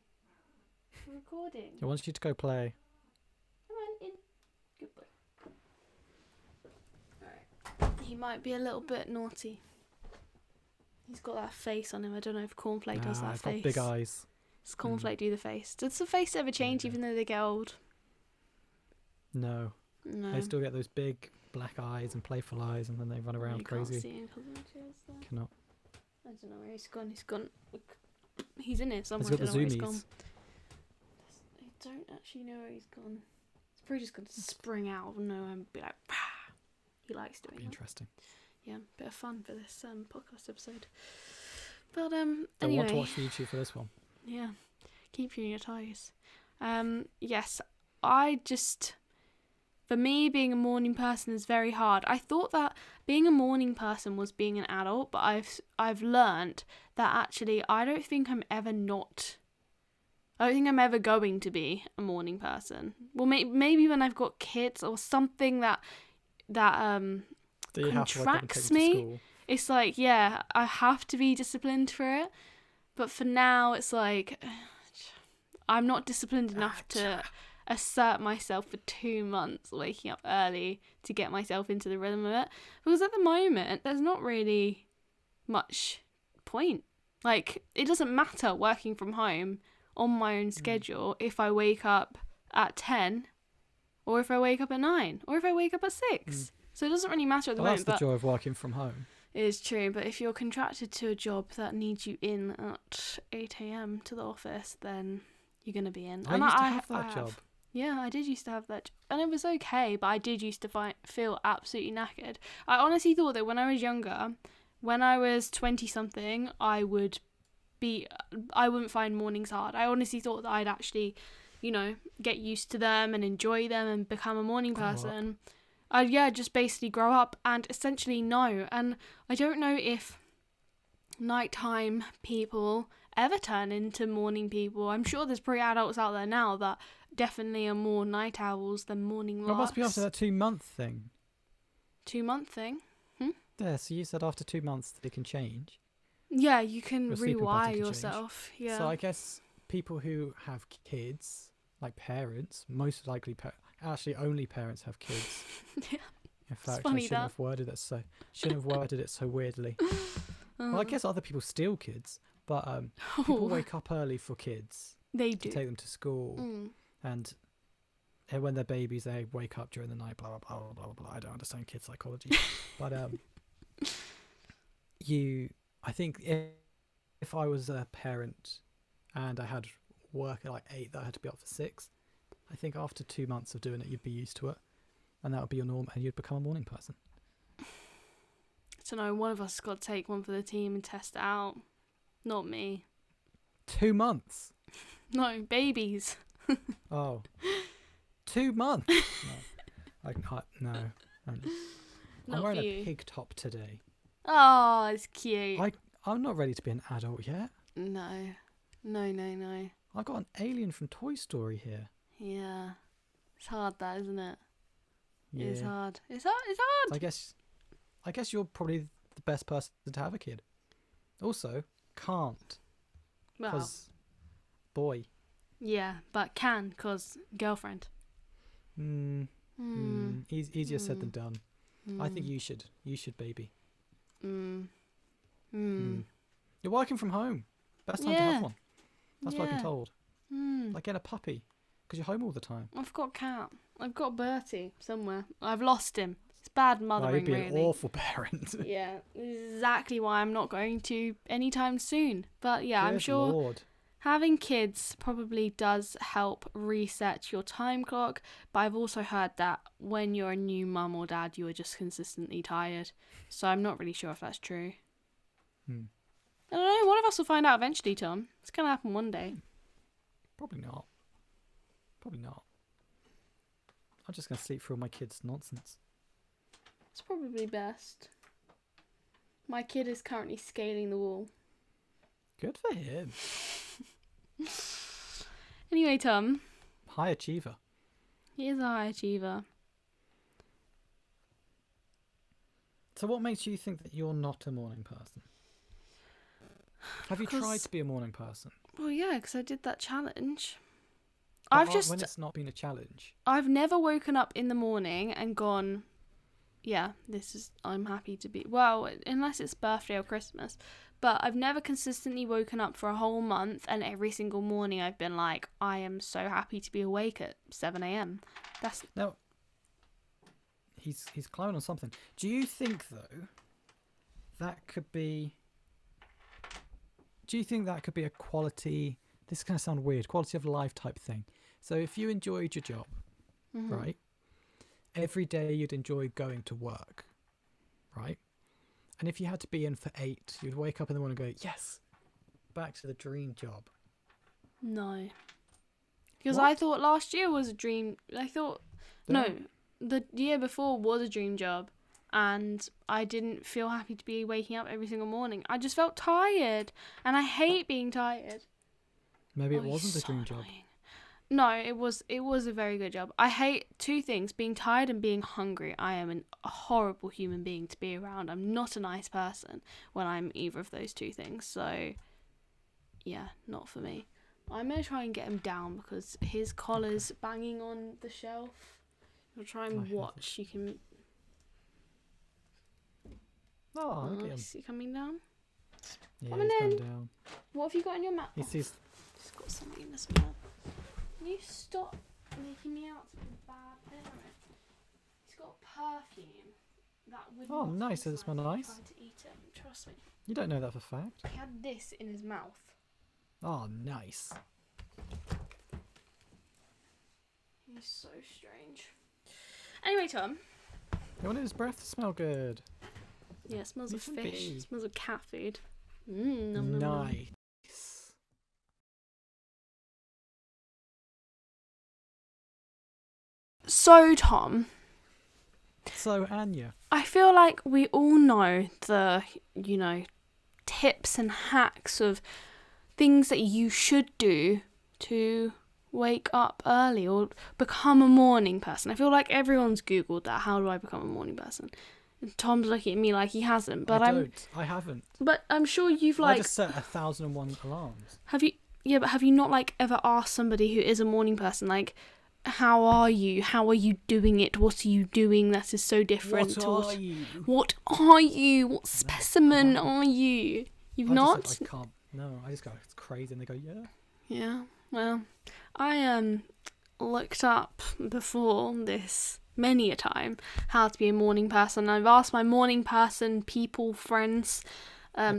Speaker 1: I'm recording.
Speaker 2: I want you to go play.
Speaker 1: Come on in. Good boy. Alright. He might be a little bit naughty. He's got that face on him. I don't know if Cornflake does that
Speaker 2: I've
Speaker 1: face.
Speaker 2: got big eyes.
Speaker 1: Does Cornflake do the face? Does the face ever change even though they get old?
Speaker 2: No.
Speaker 1: No.
Speaker 2: They still get those big black eyes and playful eyes, and then they run around
Speaker 1: You
Speaker 2: crazy.
Speaker 1: can't see him 'cause of the chairs there.
Speaker 2: Cannot.
Speaker 1: I don't know where he's gone. He's gone. He's in here somewhere.
Speaker 2: He's
Speaker 1: I
Speaker 2: got
Speaker 1: don't
Speaker 2: the
Speaker 1: know where he's gone.
Speaker 2: zoomies.
Speaker 1: I don't actually know where he's gone. He's probably just going to spring out of nowhere and be like, "Rah!" He likes doing
Speaker 2: Be
Speaker 1: that.
Speaker 2: interesting.
Speaker 1: Yeah, bit of fun for this podcast episode. But
Speaker 2: Don't
Speaker 1: anyway,
Speaker 2: want to watch the YouTube for this one.
Speaker 1: yeah, keep you in your toes. Yes, I just, for me, being a morning person is very hard. I thought that being a morning person was being an adult, but I've learned that actually I don't think I'm ever going to be a morning person. Well, maybe when I've got kids or something that
Speaker 2: You have to wake up and take
Speaker 1: contracts
Speaker 2: them to
Speaker 1: me.
Speaker 2: school.
Speaker 1: It's like, yeah, I have to be disciplined for it. But for now, it's like, I'm not disciplined enough to assert myself for 2 months waking up early to get myself into the rhythm of it. Because at the moment, there's not really much point. Like, it doesn't matter working from home on my own schedule if I wake up at 10 or if I wake up at 9 or if I wake up at 6. So it doesn't really matter at the
Speaker 2: Well,
Speaker 1: moment.
Speaker 2: that's the joy of working from home.
Speaker 1: It is true, but if you're contracted to a job that needs you in at 8 a.m. to the office, then you're going to be in.
Speaker 2: I used to have that job.
Speaker 1: Yeah, I did used to have that job. And it was okay, but I did used to feel absolutely knackered. I honestly thought that when I was younger, when I was 20-something, I wouldn't find mornings hard. I honestly thought that I'd actually, get used to them and enjoy them and become a morning person. Just basically grow up, and essentially no. And I don't know if nighttime people ever turn into morning people. I'm sure there's probably adults out there now that definitely are more night owls than morning larks.
Speaker 2: It must be after that 2-month thing.
Speaker 1: 2-month thing?
Speaker 2: Yeah, so you said after 2 months that it can change.
Speaker 1: Yeah, you can
Speaker 2: Your sleeping pattern
Speaker 1: rewire
Speaker 2: can
Speaker 1: yourself. Yeah.
Speaker 2: So I guess people who have kids, like parents, most likely actually only parents have kids.
Speaker 1: Yeah.
Speaker 2: In fact,
Speaker 1: funny
Speaker 2: I shouldn't have worded it so weirdly. Well, I guess other people steal kids, but people wake up early for kids.
Speaker 1: They
Speaker 2: to
Speaker 1: do.
Speaker 2: take them to school, and when they're babies, they wake up during the night. Blah blah blah blah blah blah. I don't understand kid psychology, but I think if I was a parent and I had work at like 8 that I had to be up for 6, I think after 2 months of doing it, you'd be used to it, and that would be your norm, and you'd become a morning person.
Speaker 1: So no, one of us has got to take one for the team and test it out. Not me.
Speaker 2: 2 months?
Speaker 1: No, babies.
Speaker 2: Oh. 2 months? No. No. I'm
Speaker 1: Not
Speaker 2: wearing
Speaker 1: for
Speaker 2: a
Speaker 1: you.
Speaker 2: pig top today.
Speaker 1: Oh, it's cute.
Speaker 2: I'm not ready to be an adult yet.
Speaker 1: No.
Speaker 2: I've got an alien from Toy Story here.
Speaker 1: Yeah. It's hard that, isn't it?
Speaker 2: Yeah.
Speaker 1: It's hard. It's hard.
Speaker 2: I guess you're probably the best person to have a kid. Also, can't.
Speaker 1: Well,
Speaker 2: 'Cause boy.
Speaker 1: yeah, but can, 'cause girlfriend.
Speaker 2: Easier said than done. I think you should. You should, baby. You're working from home. Best time to have one. That's what I've been told. Like, get a puppy, because you're home all the time.
Speaker 1: I've got a cat. I've got Bertie somewhere. I've lost him. It's bad mothering,
Speaker 2: You'd be
Speaker 1: really.
Speaker 2: an awful parent.
Speaker 1: Yeah, exactly why I'm not going to anytime soon. But yeah, I'm
Speaker 2: Good
Speaker 1: sure
Speaker 2: Lord.
Speaker 1: having kids probably does help reset your time clock. But I've also heard that when you're a new mum or dad, you are just consistently tired. So I'm not really sure if that's true. I don't know. One of us will find out eventually, Tom. It's going to happen one day.
Speaker 2: Probably not. I'm just going to sleep through all my kids' nonsense.
Speaker 1: It's probably best. My kid is currently scaling the wall.
Speaker 2: Good for him.
Speaker 1: Anyway, Tom.
Speaker 2: High achiever.
Speaker 1: He is a high achiever.
Speaker 2: So what makes you think that you're not a morning person? Have you tried to be a morning person?
Speaker 1: Well, yeah, because I did that challenge.
Speaker 2: When it's not been a challenge.
Speaker 1: I've never woken up in the morning and gone, yeah, I'm happy to be, well, unless it's birthday or Christmas, but I've never consistently woken up for a whole month and every single morning I've been like, I am so happy to be awake at 7 a.m.
Speaker 2: Now, he's climbing on something. Do you think, though, that could be a quality, this is going to sound weird, quality of life type thing. So if you enjoyed your job, right, every day you'd enjoy going to work, right? And if you had to be in for 8, you'd wake up in the morning and go, yes, back to the dream job.
Speaker 1: No. Because
Speaker 2: What?
Speaker 1: I thought last year was a dream. The year before was a dream job. And I didn't feel happy to be waking up every single morning. I just felt tired. And I hate being tired.
Speaker 2: Maybe it wasn't a dream job.
Speaker 1: No, it was a very good job. I hate 2 things, being tired and being hungry. I am a horrible human being to be around. I'm not a nice person when I'm either of those 2 things. So, yeah, not for me. I'm going to try and get him down because his collar's banging on the shelf. I'll try and watch. You can...
Speaker 2: Oh, look at him.
Speaker 1: Is he coming down?
Speaker 2: Yeah,
Speaker 1: Coming
Speaker 2: he's
Speaker 1: in.
Speaker 2: gone down.
Speaker 1: What have you got in your mouth?
Speaker 2: He's
Speaker 1: He's got something in his mouth. Can you stop making me out to be a bad parent? He's got perfume that would
Speaker 2: Oh,
Speaker 1: not
Speaker 2: nice. Does it
Speaker 1: inside
Speaker 2: smell
Speaker 1: if I
Speaker 2: nice?
Speaker 1: tried to eat it. Trust me.
Speaker 2: You don't know that for a fact.
Speaker 1: He had this in his mouth.
Speaker 2: Oh, nice.
Speaker 1: He's so strange. Anyway, Tom.
Speaker 2: You wanted his breath to smell good.
Speaker 1: Yeah, it smells of
Speaker 2: Listen,
Speaker 1: fish.
Speaker 2: bee.
Speaker 1: It smells of cat food. Nom, nom, nom.
Speaker 2: Nice.
Speaker 1: So, Tom,
Speaker 2: So, Anya.
Speaker 1: I feel like we all know the, tips and hacks of things that you should do to wake up early or become a morning person. I feel like everyone's Googled that. How do I become a morning person? And Tom's looking at me like he hasn't. But
Speaker 2: I haven't.
Speaker 1: But I'm sure you've
Speaker 2: I just set 1,001 alarms.
Speaker 1: Have you? Yeah, but have you not ever asked somebody who is a morning person how are you? How are you doing it? What are you doing that is so different?
Speaker 2: What are you?
Speaker 1: What are you? What specimen are you? You've not?
Speaker 2: I can't. No, I just go, it's crazy. And they go, yeah.
Speaker 1: Yeah, well, I looked up before this many a time how to be a morning person. I've asked my morning person people, friends,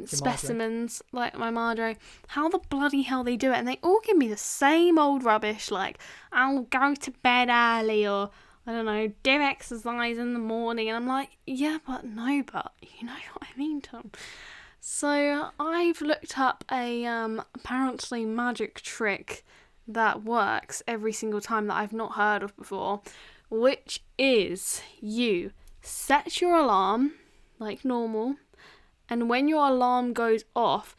Speaker 1: specimens like my madre, how the bloody hell they do it, and they all give me the same old rubbish I'll go to bed early, or I don't know, do exercise in the morning, and I'm like, yeah, but you know what I mean, Tom. So I've looked up a apparently magic trick that works every single time that I've not heard of before, which is you set your alarm like normal, and when your alarm goes off,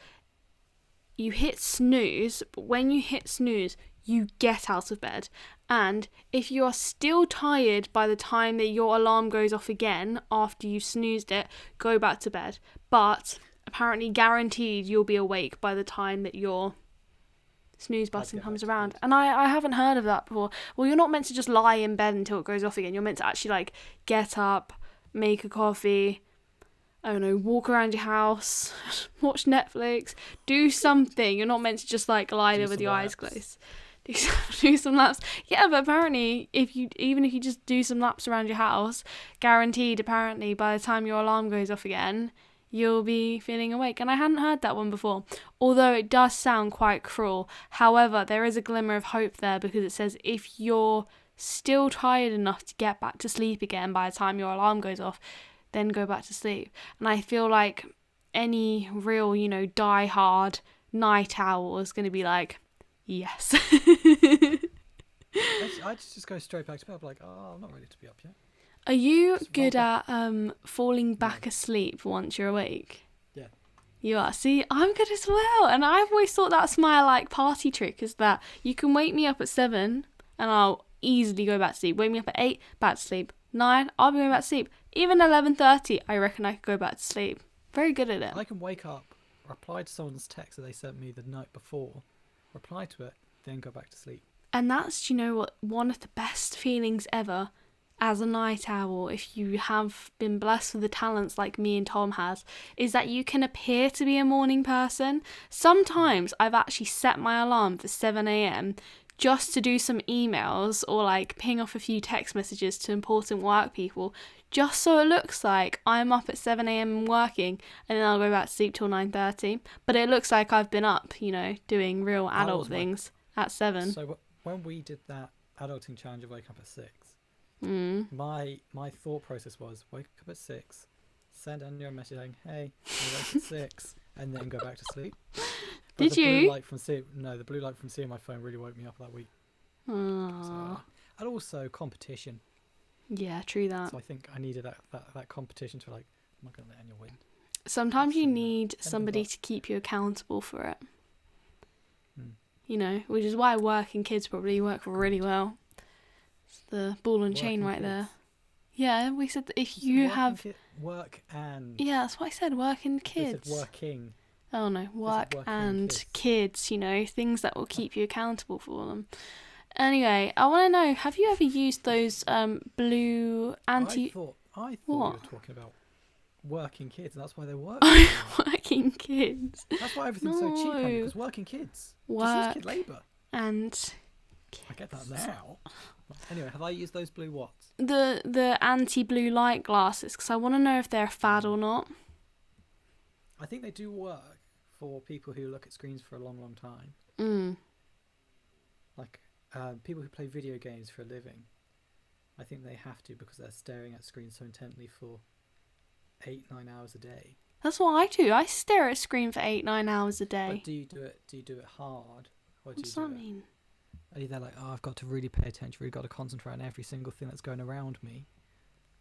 Speaker 1: you hit snooze, but when you hit snooze, you get out of bed. And if you are still tired by the time that your alarm goes off again after you snoozed it, go back to bed. But apparently guaranteed you'll be awake by the time that your snooze button comes around. And I haven't heard of that before. Well, you're not meant to just lie in bed until it goes off again. You're meant to actually get up, make a coffee, I don't know, walk around your house, watch Netflix, do something. You're not meant to just lie there with your eyes closed. Do some laps. Yeah, but apparently even if you just do some laps around your house, guaranteed apparently by the time your alarm goes off again, you'll be feeling awake. And I hadn't heard that one before, although it does sound quite cruel. However, there is a glimmer of hope there, because it says if you're still tired enough to get back to sleep again by the time your alarm goes off, then go back to sleep. And I feel like any real, die-hard night owl is going to be like, yes.
Speaker 2: I just go straight back to bed. I'm like, oh, I'm not ready to be up yet.
Speaker 1: Are you
Speaker 2: It's
Speaker 1: good
Speaker 2: well
Speaker 1: at falling back asleep once you're awake?
Speaker 2: Yeah.
Speaker 1: You are. See, I'm good as well. And I've always thought that's my like party trick, is that you can wake me up at 7 and I'll easily go back to sleep. Wake me up at 8, back to sleep. 9, I'll be going back to sleep. Even 11:30, I reckon I could go back to sleep. Very good at it.
Speaker 2: I can wake up, reply to someone's text that they sent me the night before, reply to it, then go back to sleep.
Speaker 1: And that's, you know what, one of the best feelings ever as a night owl, if you have been blessed with the talents like me and Tom has, is that you can appear to be a morning person. Sometimes I've actually set my alarm for 7 a.m. just to do some emails or like ping off a few text messages to important work people, just so it looks like I'm up at 7 a.m. and working, and then I'll go back to sleep till 9:30. But it looks like I've been up, you know, doing real adult things at 7.
Speaker 2: So when we did that adulting challenge of wake up at 6, my thought process was wake up at 6, send Anya a message saying, hey, I wake at 6, and then go back to sleep. But
Speaker 1: Did you?
Speaker 2: The blue light from seeing my phone really woke me up that week.
Speaker 1: Aww.
Speaker 2: So, and also competition.
Speaker 1: Yeah, true that.
Speaker 2: So I think I needed that competition to like, I'm not going to let Anya win.
Speaker 1: Sometimes you
Speaker 2: So,
Speaker 1: need
Speaker 2: anything
Speaker 1: somebody
Speaker 2: but-
Speaker 1: to keep you accountable for it.
Speaker 2: Hmm.
Speaker 1: You know, which is why working kids probably work really well. It's the ball and chain
Speaker 2: Working
Speaker 1: right
Speaker 2: kids.
Speaker 1: there. Yeah, we said that if
Speaker 2: Is it
Speaker 1: you
Speaker 2: working
Speaker 1: have...
Speaker 2: work and...
Speaker 1: Yeah, that's what I said, working
Speaker 2: They
Speaker 1: kids.
Speaker 2: said working.
Speaker 1: Oh no, work
Speaker 2: working
Speaker 1: and kids, you know, things that will keep you accountable for them. Anyway, I want to know, have you ever used those blue
Speaker 2: I thought
Speaker 1: What?
Speaker 2: you were talking about working kids, and that's why they work.
Speaker 1: working kids?
Speaker 2: That's why everything's so cheap, Anya,
Speaker 1: No.
Speaker 2: because working kids. Just
Speaker 1: Work
Speaker 2: use kid labour.
Speaker 1: and
Speaker 2: I get that now. Anyway, have I used those blue what's?
Speaker 1: the anti-blue light glasses, because I want to know if they're a fad or not.
Speaker 2: I think they do work for people who look at screens for a long, long time. Like people who play video games for a living. I think they have to because they're staring at screens so intently for 8-9 hours a day.
Speaker 1: That's what I do. I stare at a screen for 8-9 hours a day.
Speaker 2: But do you do it hard? Or
Speaker 1: What does that mean?
Speaker 2: Are you there like, oh, I've got to really pay attention, really got to concentrate on every single thing that's going around me?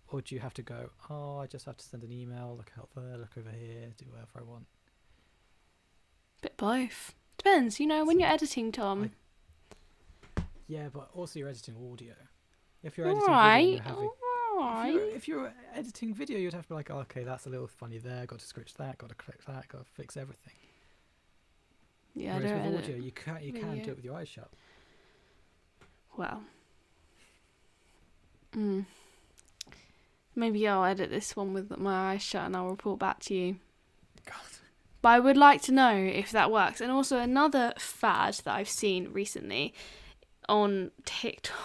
Speaker 2: Or do you have to go, oh, I just have to send an email, look out there, look over here, do whatever I want?
Speaker 1: Bit both. Depends, you know, when you're editing, Tom.
Speaker 2: Yeah, but also you're editing audio. If you're editing
Speaker 1: Alright,
Speaker 2: video,
Speaker 1: alright.
Speaker 2: if you're editing video, you'd have to be like, oh, okay, that's a little funny there, got to scratch that, got to click that, got to fix everything.
Speaker 1: Yeah, I
Speaker 2: Whereas
Speaker 1: don't
Speaker 2: with
Speaker 1: edit.
Speaker 2: audio, you can
Speaker 1: video.
Speaker 2: do it with your eyes shut.
Speaker 1: Well. Maybe I'll edit this one with my eyes shut and I'll report back to you.
Speaker 2: God.
Speaker 1: But I would like to know if that works. And also another fad that I've seen recently on TikTok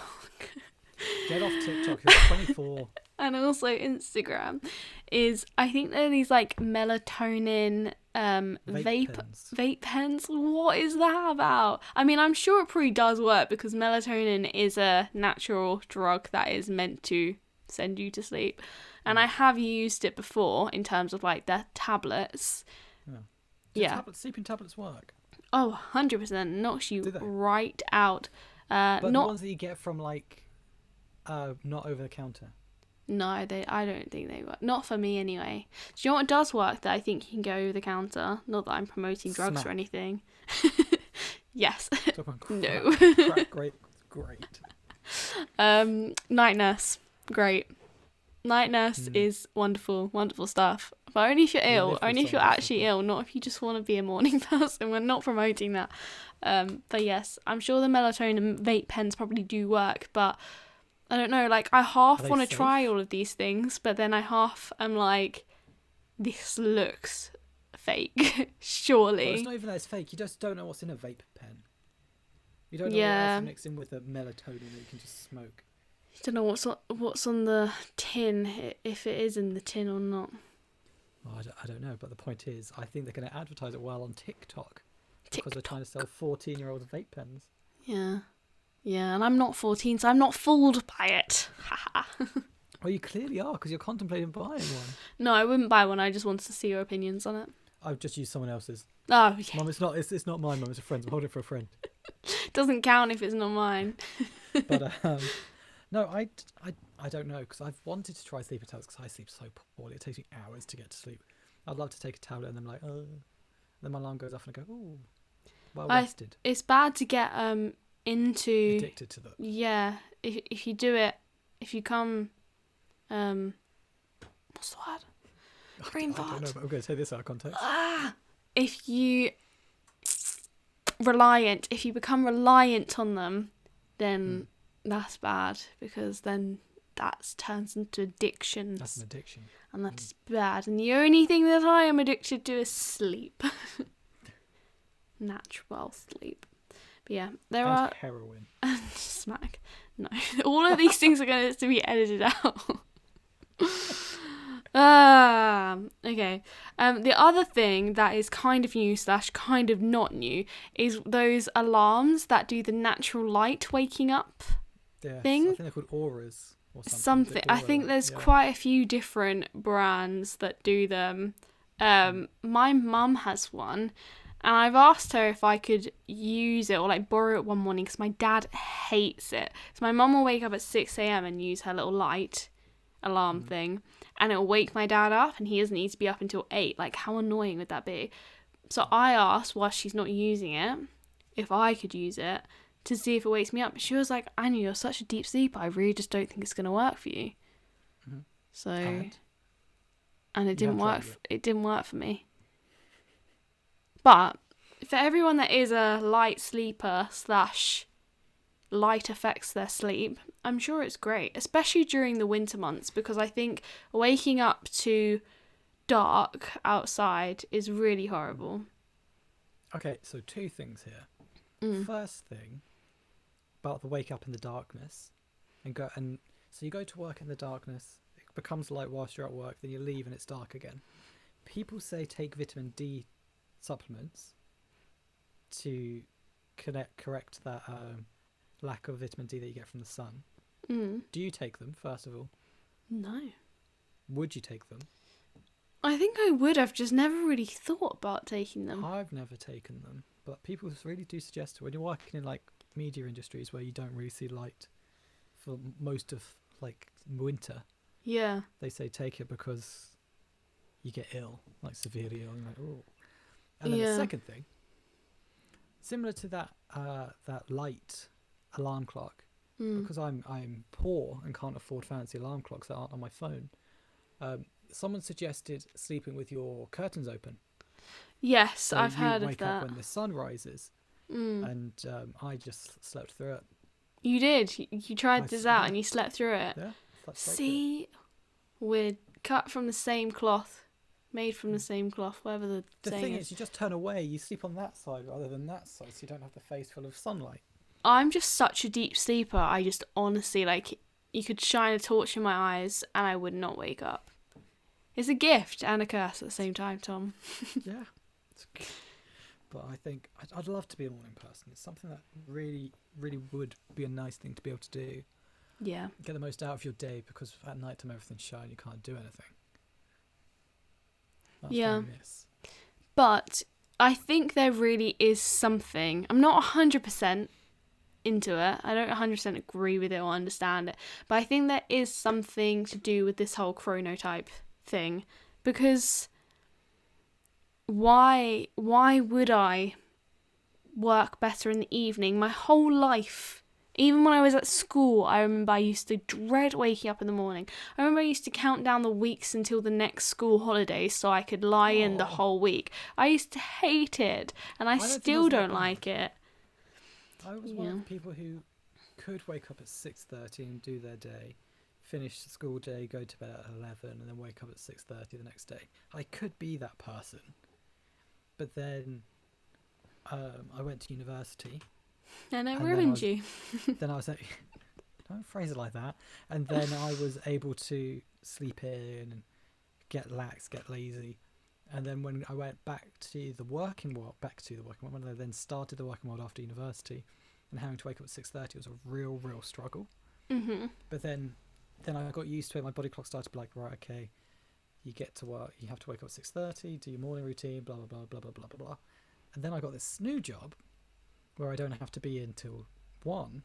Speaker 2: Get off TikTok, you're 24.
Speaker 1: and also Instagram is, I think there are these like melatonin vape pens. What is that about? I mean, I'm sure it probably does work because melatonin is a natural drug that is meant to send you to sleep. And I have used it before in terms of like the tablets. Yeah.
Speaker 2: Sleeping tablets work.
Speaker 1: Oh, 100% knocks you
Speaker 2: Do they?
Speaker 1: right out.
Speaker 2: But
Speaker 1: Not
Speaker 2: the ones that you get from like, not over the counter.
Speaker 1: No, I don't think they work. Not for me anyway. Do you know what does work that I think you can go over the counter? Not that I'm promoting drugs
Speaker 2: Smack.
Speaker 1: or anything. Yes.
Speaker 2: Talk about crack.
Speaker 1: No.
Speaker 2: Crack, great.
Speaker 1: Night nurse. Great. Night nurse is wonderful stuff. But only if you're
Speaker 2: You
Speaker 1: ill.
Speaker 2: live with
Speaker 1: Only if you're
Speaker 2: someone or
Speaker 1: actually
Speaker 2: something.
Speaker 1: ill, not if you just want to be a morning person. We're not promoting that. But yes, I'm sure the melatonin vape pens probably do work, but I don't know, like I half
Speaker 2: they
Speaker 1: want to
Speaker 2: safe?
Speaker 1: try all of these things, but then I half am like, this looks fake,
Speaker 2: Well,
Speaker 1: surely.
Speaker 2: it's not even that it's fake. You just don't know what's in a vape pen. You don't know
Speaker 1: Yeah.
Speaker 2: what else is mixed in with the melatonin that you can just smoke.
Speaker 1: You don't know what's on the tin, if it is in the tin or not.
Speaker 2: Well, I don't know, but the point is, I think they're going to advertise it well on TikTok because they're trying to sell 14-year-old vape pens.
Speaker 1: Yeah. Yeah, and I'm not 14, so I'm not fooled by it.
Speaker 2: Well, you clearly are because you're contemplating buying one.
Speaker 1: No, I wouldn't buy one. I just wanted to see your opinions on it.
Speaker 2: I've just used someone else's.
Speaker 1: Oh, yeah.
Speaker 2: Mum, it's not mine, Mum. It's a friend's. I'm holding it for a friend.
Speaker 1: Doesn't count if it's not mine.
Speaker 2: But no, I I don't know, because I've wanted to try sleeping tablets because I sleep so poorly. It takes me hours to get to sleep. I'd love to take a tablet and then I'm like, oh. Then my alarm goes off and I go, oh, well rested.
Speaker 1: It's bad to get into
Speaker 2: Addicted to them.
Speaker 1: Yeah, if you do it, if you come, what's the word? Brain fart.
Speaker 2: I don't know, but I'm going to take this out of context.
Speaker 1: If you become reliant on them, then that's bad, because then that turns into addictions.
Speaker 2: That's an addiction.
Speaker 1: And that's bad. And the only thing that I am addicted to is sleep. Natural sleep. But yeah, there are
Speaker 2: heroin.
Speaker 1: Smack. No, all of these things are going to be edited out. Okay. The other thing that is kind of new / kind of not new is those alarms that do the natural light waking up thing.
Speaker 2: I think they're called auras or something.
Speaker 1: I think there's quite a few different brands that do them. My mum has one. And I've asked her if I could use it or like borrow it one morning because my dad hates it. So my mum will wake up at 6 a.m. and use her little light alarm thing, and it'll wake my dad up, and he doesn't need to be up until 8. Like, how annoying would that be? So I asked, while she's not using it, if I could use it to see if it wakes me up. She was like, Anya, you're such a deep sleeper. I really just don't think it's going to work for you.
Speaker 2: Mm-hmm.
Speaker 1: So, and it didn't work. It didn't work for me. But for everyone that is a light sleeper / light affects their sleep, I'm sure it's great, especially during the winter months, because I think waking up to dark outside is really horrible.
Speaker 2: Okay, so 2 things here. First thing about the wake up in the darkness, so you go to work in the darkness, it becomes light whilst you're at work, then you leave and it's dark again. People say take vitamin D supplements to correct that lack of vitamin D that you get from the sun. Do you take them, first of all?
Speaker 1: No.
Speaker 2: Would you take them?
Speaker 1: I think I would. I've just never really thought about taking them.
Speaker 2: I've never taken them, but people really do suggest it when you're working in like media industries where you don't really see light for most of like winter.
Speaker 1: Yeah.
Speaker 2: They say take it because you get ill, like severely ill. And like, oh. And then the second thing, similar to that light alarm clock, because I'm poor and can't afford fancy alarm clocks that aren't on my phone. Someone suggested sleeping with your curtains open.
Speaker 1: Yes,
Speaker 2: so
Speaker 1: I've heard of that.
Speaker 2: You wake up when the sun rises, and I just slept through it.
Speaker 1: You did. You tried this out and you slept through it.
Speaker 2: Yeah.
Speaker 1: See, we're cut from the same cloth. Made from the same cloth, whatever the saying
Speaker 2: thing
Speaker 1: is.
Speaker 2: You just turn away. You sleep on that side rather than that side, so you don't have the face full of sunlight.
Speaker 1: I'm just such a deep sleeper. I just honestly, like, you could shine a torch in my eyes and I would not wake up. It's a gift and a curse at the same time, Tom.
Speaker 2: Yeah. But I think I'd love to be a morning person. It's something that really, really would be a nice thing to be able to do.
Speaker 1: Yeah.
Speaker 2: Get the most out of your day, because at night time everything's shiny, you can't do anything. That's
Speaker 1: but I think there really is something. I'm not 100% into it. I don't 100% agree with it or understand it. But I think there is something to do with this whole chronotype thing. Because why would I work better in the evening? My whole life, even when I was at school, I remember I used to dread waking up in the morning. I remember I used to count down the weeks until the next school holiday so I could lie in the whole week. I used to hate it, and I still don't like it.
Speaker 2: I was one of the people who could wake up at 6:30 and do their day, finish the school day, go to bed at 11, and then wake up at 6:30 the next day. I could be that person. But then I went to university.
Speaker 1: And I ruined you.
Speaker 2: Then I was like, don't phrase it like that. And then I was able to sleep in and get lax, get lazy. And then when I went back to the working world, when I then started the working world after university, and having to wake up at 6:30 was a real struggle.
Speaker 1: Mm-hmm.
Speaker 2: But then I got used to it. My body clock started to be like, right, okay, you get to work, you have to wake up at 6:30, do your morning routine, blah, blah, blah, blah, blah, blah, blah, blah. And then I got this new job where I don't have to be in till 1,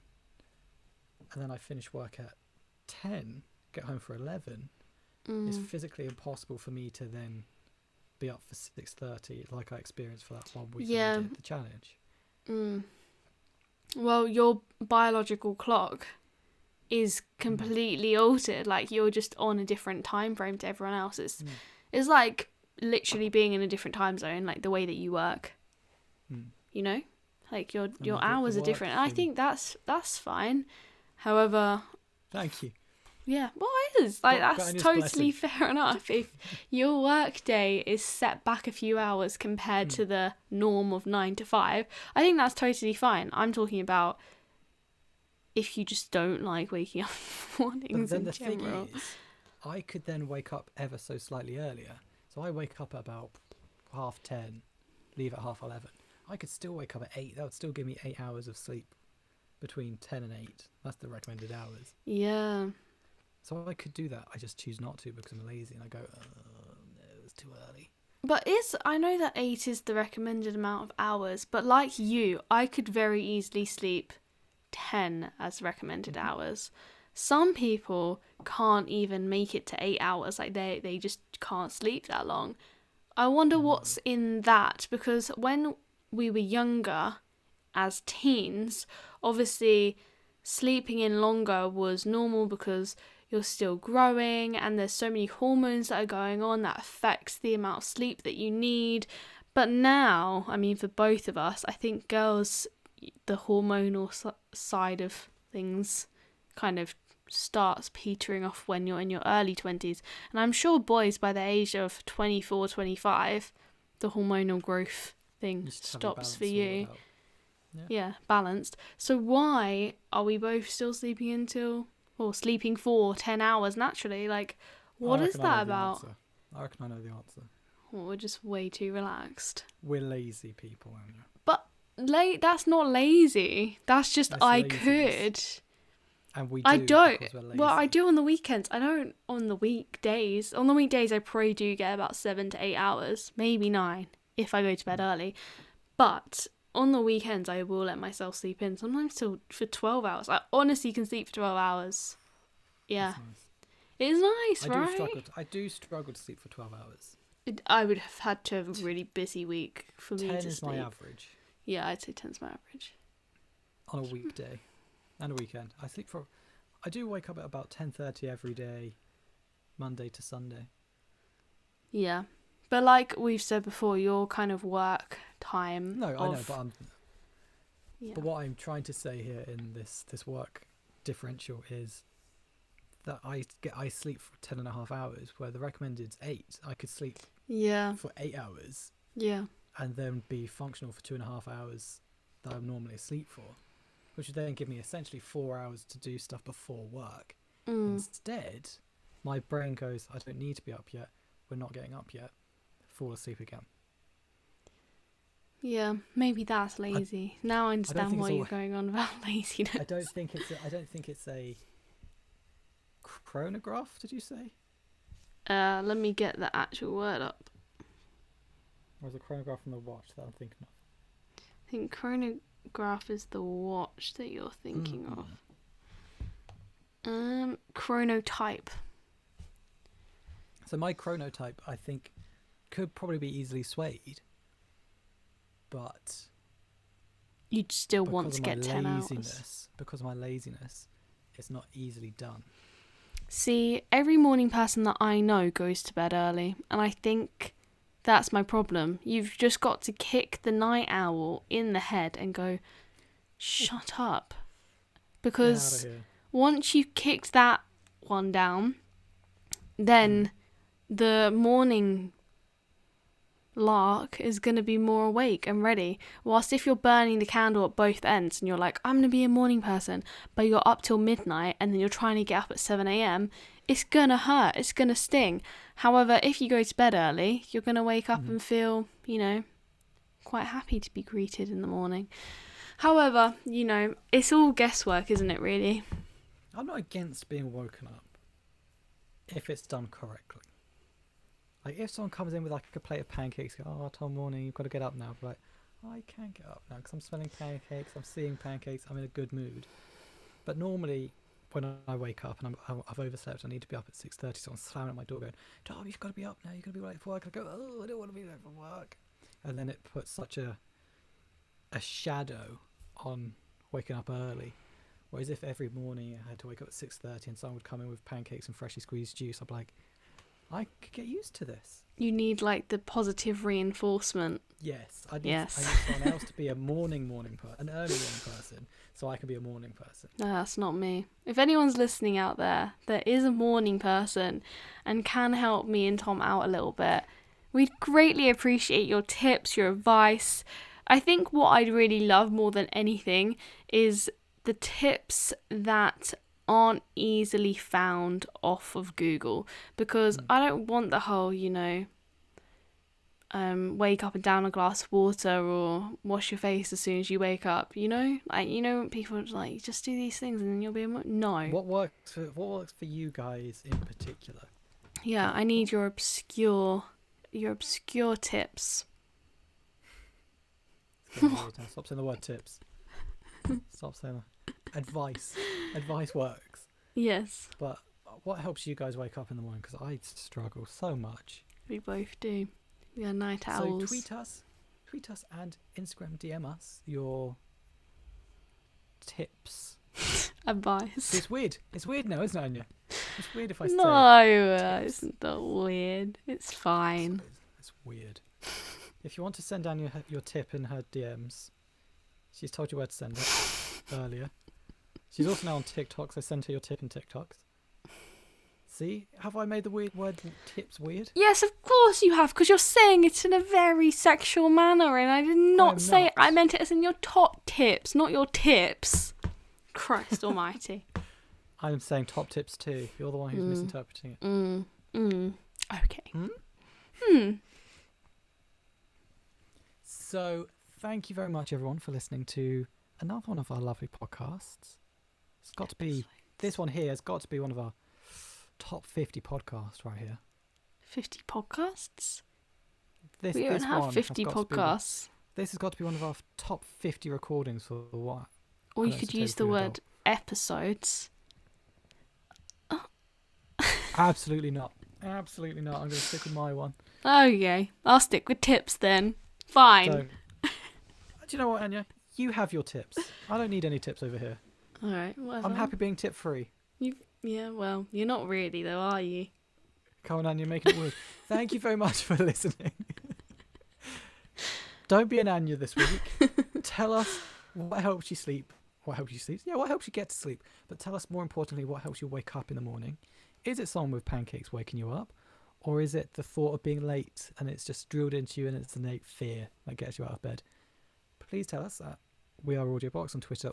Speaker 2: and then I finish work at 10, get home for 11, it's physically impossible for me to then be up for 6:30 like I experienced for that 1 week when we did the challenge.
Speaker 1: Well, your biological clock is completely altered. Like, you're just on a different time frame to everyone else. It's like literally being in a different time zone, like the way that you work. You know, like your hours are different. And I think that's fine. However,
Speaker 2: thank you.
Speaker 1: Yeah, well, it is. Like, that's totally fair enough. If your work day is set back a few hours compared to the norm of 9 to 5, I think that's totally fine. I'm talking about if you just don't like waking up in the mornings in general.
Speaker 2: Thing is, I could then wake up ever so slightly earlier. So I wake up at about 10:30, leave at 11:30. I could still wake up at 8. That would still give me 8 hours of sleep between 10 and 8. That's the recommended hours.
Speaker 1: Yeah.
Speaker 2: So I could do that. I just choose not to because I'm lazy and I go, oh, no, it's too early.
Speaker 1: But I know that 8 is the recommended amount of hours, but like you, I could very easily sleep 10 as recommended hours. Some people can't even make it to 8 hours. Like, they just can't sleep that long. I wonder what's in that, because when we were younger, as teens, obviously sleeping in longer was normal because you're still growing and there's so many hormones that are going on that affects the amount of sleep that you need. But now, I mean, for both of us, I think girls, the hormonal side of things kind of starts petering off when you're in your early 20s. And I'm sure boys, by the age of 24, 25, the hormonal growth thing stops for you. Yeah, balanced. So why are we both still sleeping sleeping for 10 hours naturally? Like, what is that about?
Speaker 2: I reckon I know the answer.
Speaker 1: Well, we're just way too relaxed.
Speaker 2: We're lazy people, Anya.
Speaker 1: But that's not lazy. That's just I could.
Speaker 2: And we do.
Speaker 1: I don't.
Speaker 2: Because we're lazy.
Speaker 1: Well, I do on the weekends. I don't on the weekdays. On the weekdays, I probably do get about 7 to 8 hours, maybe 9 if I go to bed early. But on the weekends, I will let myself sleep in, sometimes for 12 hours. I honestly can sleep for 12 hours. Yeah.
Speaker 2: Nice.
Speaker 1: It is nice, right?
Speaker 2: I do struggle to sleep for 12 hours.
Speaker 1: I would have had to have a really busy week for me to sleep.
Speaker 2: 10 is my average.
Speaker 1: Yeah, I'd say 10 is my average.
Speaker 2: On a weekday and a weekend. I do wake up at about 10:30 every day, Monday to Sunday.
Speaker 1: Yeah. But like we've said before, your kind of work time.
Speaker 2: No, I know, but what I'm trying to say here in this work differential is that I sleep for 10.5 hours, where the recommended is 8. I could sleep for 8 hours.
Speaker 1: Yeah.
Speaker 2: And then be functional for 2.5 hours that I'm normally asleep for, which would then give me essentially 4 hours to do stuff before work. Instead, my brain goes, I don't need to be up yet. We're not getting up yet. Fall asleep again.
Speaker 1: Yeah, maybe that's lazy. Now I understand why you're going on about laziness.
Speaker 2: I don't think it's a chronograph. Did you say?
Speaker 1: Let me get the actual word up.
Speaker 2: Or is it chronograph from the watch that I'm thinking of?
Speaker 1: I think chronograph is the watch that you're thinking of. Chronotype.
Speaker 2: So my chronotype, I think, could probably be easily swayed, but
Speaker 1: you'd still want to get 10 hours.
Speaker 2: Because of my laziness, it's not easily done.
Speaker 1: See, every morning person that I know goes to bed early, and I think that's my problem. You've just got to kick the night owl in the head and go, shut up. Because once you've kicked that one down, then the morning lark is going to be more awake and ready. Whilst if you're burning the candle at both ends and you're like, I'm going to be a morning person, but you're up till midnight and then you're trying to get up at 7 a.m, it's going to hurt. It's going to sting. However, if you go to bed early, you're going to wake up and feel, quite happy to be greeted in the morning. However, it's all guesswork, isn't it, really?
Speaker 2: I'm not against being woken up if it's done correctly. Like, if someone comes in with like a plate of pancakes, go, oh, Tom, morning, you've got to get up now. But like, I can't get up now because I'm smelling pancakes, I'm seeing pancakes, I'm in a good mood. But normally, when I wake up and I've overslept, I need to be up at 6:30, so I'm slamming at my door going, Tom, you've got to be up now, you've got to be late for work. I go, oh, I don't want to be late for work. And then it puts such a shadow on waking up early. Whereas if every morning I had to wake up at 6:30 and someone would come in with pancakes and freshly squeezed juice, I'd be like, I could get used to this.
Speaker 1: You need like the positive reinforcement.
Speaker 2: Yes, I need someone else to be an early morning person, so I can be a morning person.
Speaker 1: No, that's not me. If anyone's listening out there that is a morning person and can help me and Tom out a little bit, we'd greatly appreciate your tips, your advice. I think what I'd really love more than anything is the tips that aren't easily found off of Google, because I don't want the whole, wake up and down a glass of water or wash your face as soon as you wake up, like, people are like, just do these things and then you'll be no.
Speaker 2: What works for you guys in particular?
Speaker 1: Yeah, I need your obscure tips.
Speaker 2: Stop saying the word tips. Stop saying that. Advice works.
Speaker 1: Yes,
Speaker 2: but what helps you guys wake up in the morning? Because I struggle so much.
Speaker 1: We both do. We are night owls.
Speaker 2: So tweet us and Instagram DM us your tips.
Speaker 1: Advice.
Speaker 2: It's weird now, isn't it, Anya? It's weird if I say
Speaker 1: no, it's not weird. It's fine.
Speaker 2: It's weird. If you want to send Anya your tip in her DMs, she's told you where to send it earlier. She's also now on TikTok, so send her your tip in TikToks. See? Have I made the weird word tips weird?
Speaker 1: Yes, of course you have, because you're saying it in a very sexual manner, and I did not say it. I meant it as in your top tips, not your tips. Christ almighty.
Speaker 2: I'm saying top tips too. You're the one who's misinterpreting it.
Speaker 1: Okay.
Speaker 2: So, thank you very much, everyone, for listening to another one of our lovely podcasts. It's got to be, this one here has got to be one of our top 50 podcasts right here.
Speaker 1: 50 podcasts?
Speaker 2: We
Speaker 1: don't have 50 podcasts.
Speaker 2: This has got to be one of our top 50 recordings for the what?
Speaker 1: Or you could use the word episodes. Oh.
Speaker 2: Absolutely not. Absolutely not. I'm going to stick with my one.
Speaker 1: Okay. I'll stick with tips then. Fine.
Speaker 2: So, do you know what, Anya? You have your tips. I don't need any tips over here.
Speaker 1: All right. Whatever.
Speaker 2: I'm happy being tip free.
Speaker 1: Yeah, well, you're not really though, are you?
Speaker 2: Come on, Anya, making it weird. Thank you very much for listening. Don't be an Anya this week. Tell us what helps you sleep. What helps you sleep? Yeah, what helps you get to sleep? But tell us more importantly, what helps you wake up in the morning? Is it someone with pancakes waking you up? Or is it the thought of being late and it's just drilled into you and it's innate fear that gets you out of bed? Please tell us that. We are AudioBox on Twitter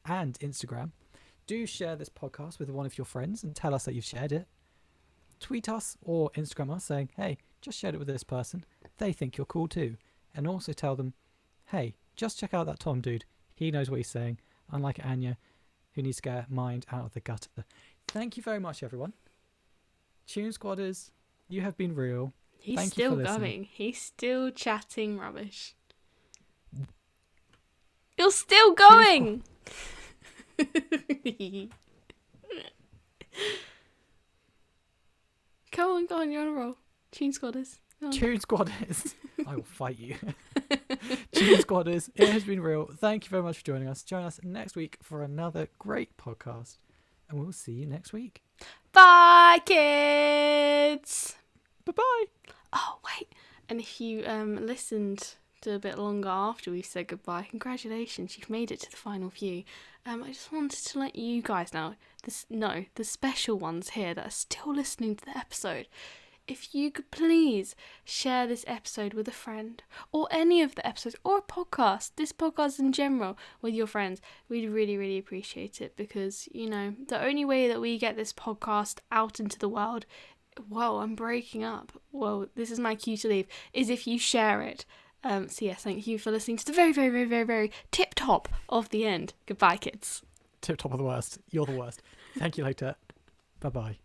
Speaker 2: and Instagram. Do share this podcast with one of your friends and tell us that you've shared it. Tweet us or Instagram us saying, hey, just shared it with this person. They think you're cool too. And also tell them, hey, just check out that Tom dude. He knows what he's saying, unlike Anya, who needs to get her mind out of the gutter. Thank you very much, everyone. Tune Squatters, you have been real.
Speaker 1: He's still going. He's still chatting rubbish. You're still going! Go on, you're on a roll. Tune Squatters.
Speaker 2: Tune Squatters. I will fight you. Tune Squatters, it has been real. Thank you very much for joining us. Join us next week for another great podcast. And we'll see you next week.
Speaker 1: Bye, kids!
Speaker 2: Bye-bye.
Speaker 1: Oh, wait. And if you listened to a bit longer after we said goodbye, congratulations, you've made it to the final few. I just wanted to let you guys know, the special ones here that are still listening to the episode, if you could please share this episode with a friend, or any of the episodes, or a podcast, this podcast in general, with your friends. We'd really, really appreciate it, because, the only way that we get this podcast out into the world, whoa, I'm breaking up, whoa, this is my cue to leave, is if you share it. So yes, thank you for listening to the very, very, very, very, very tip-top of the end. Goodbye, kids.
Speaker 2: Tip-top of the worst. You're the worst. Thank you later. Bye-bye.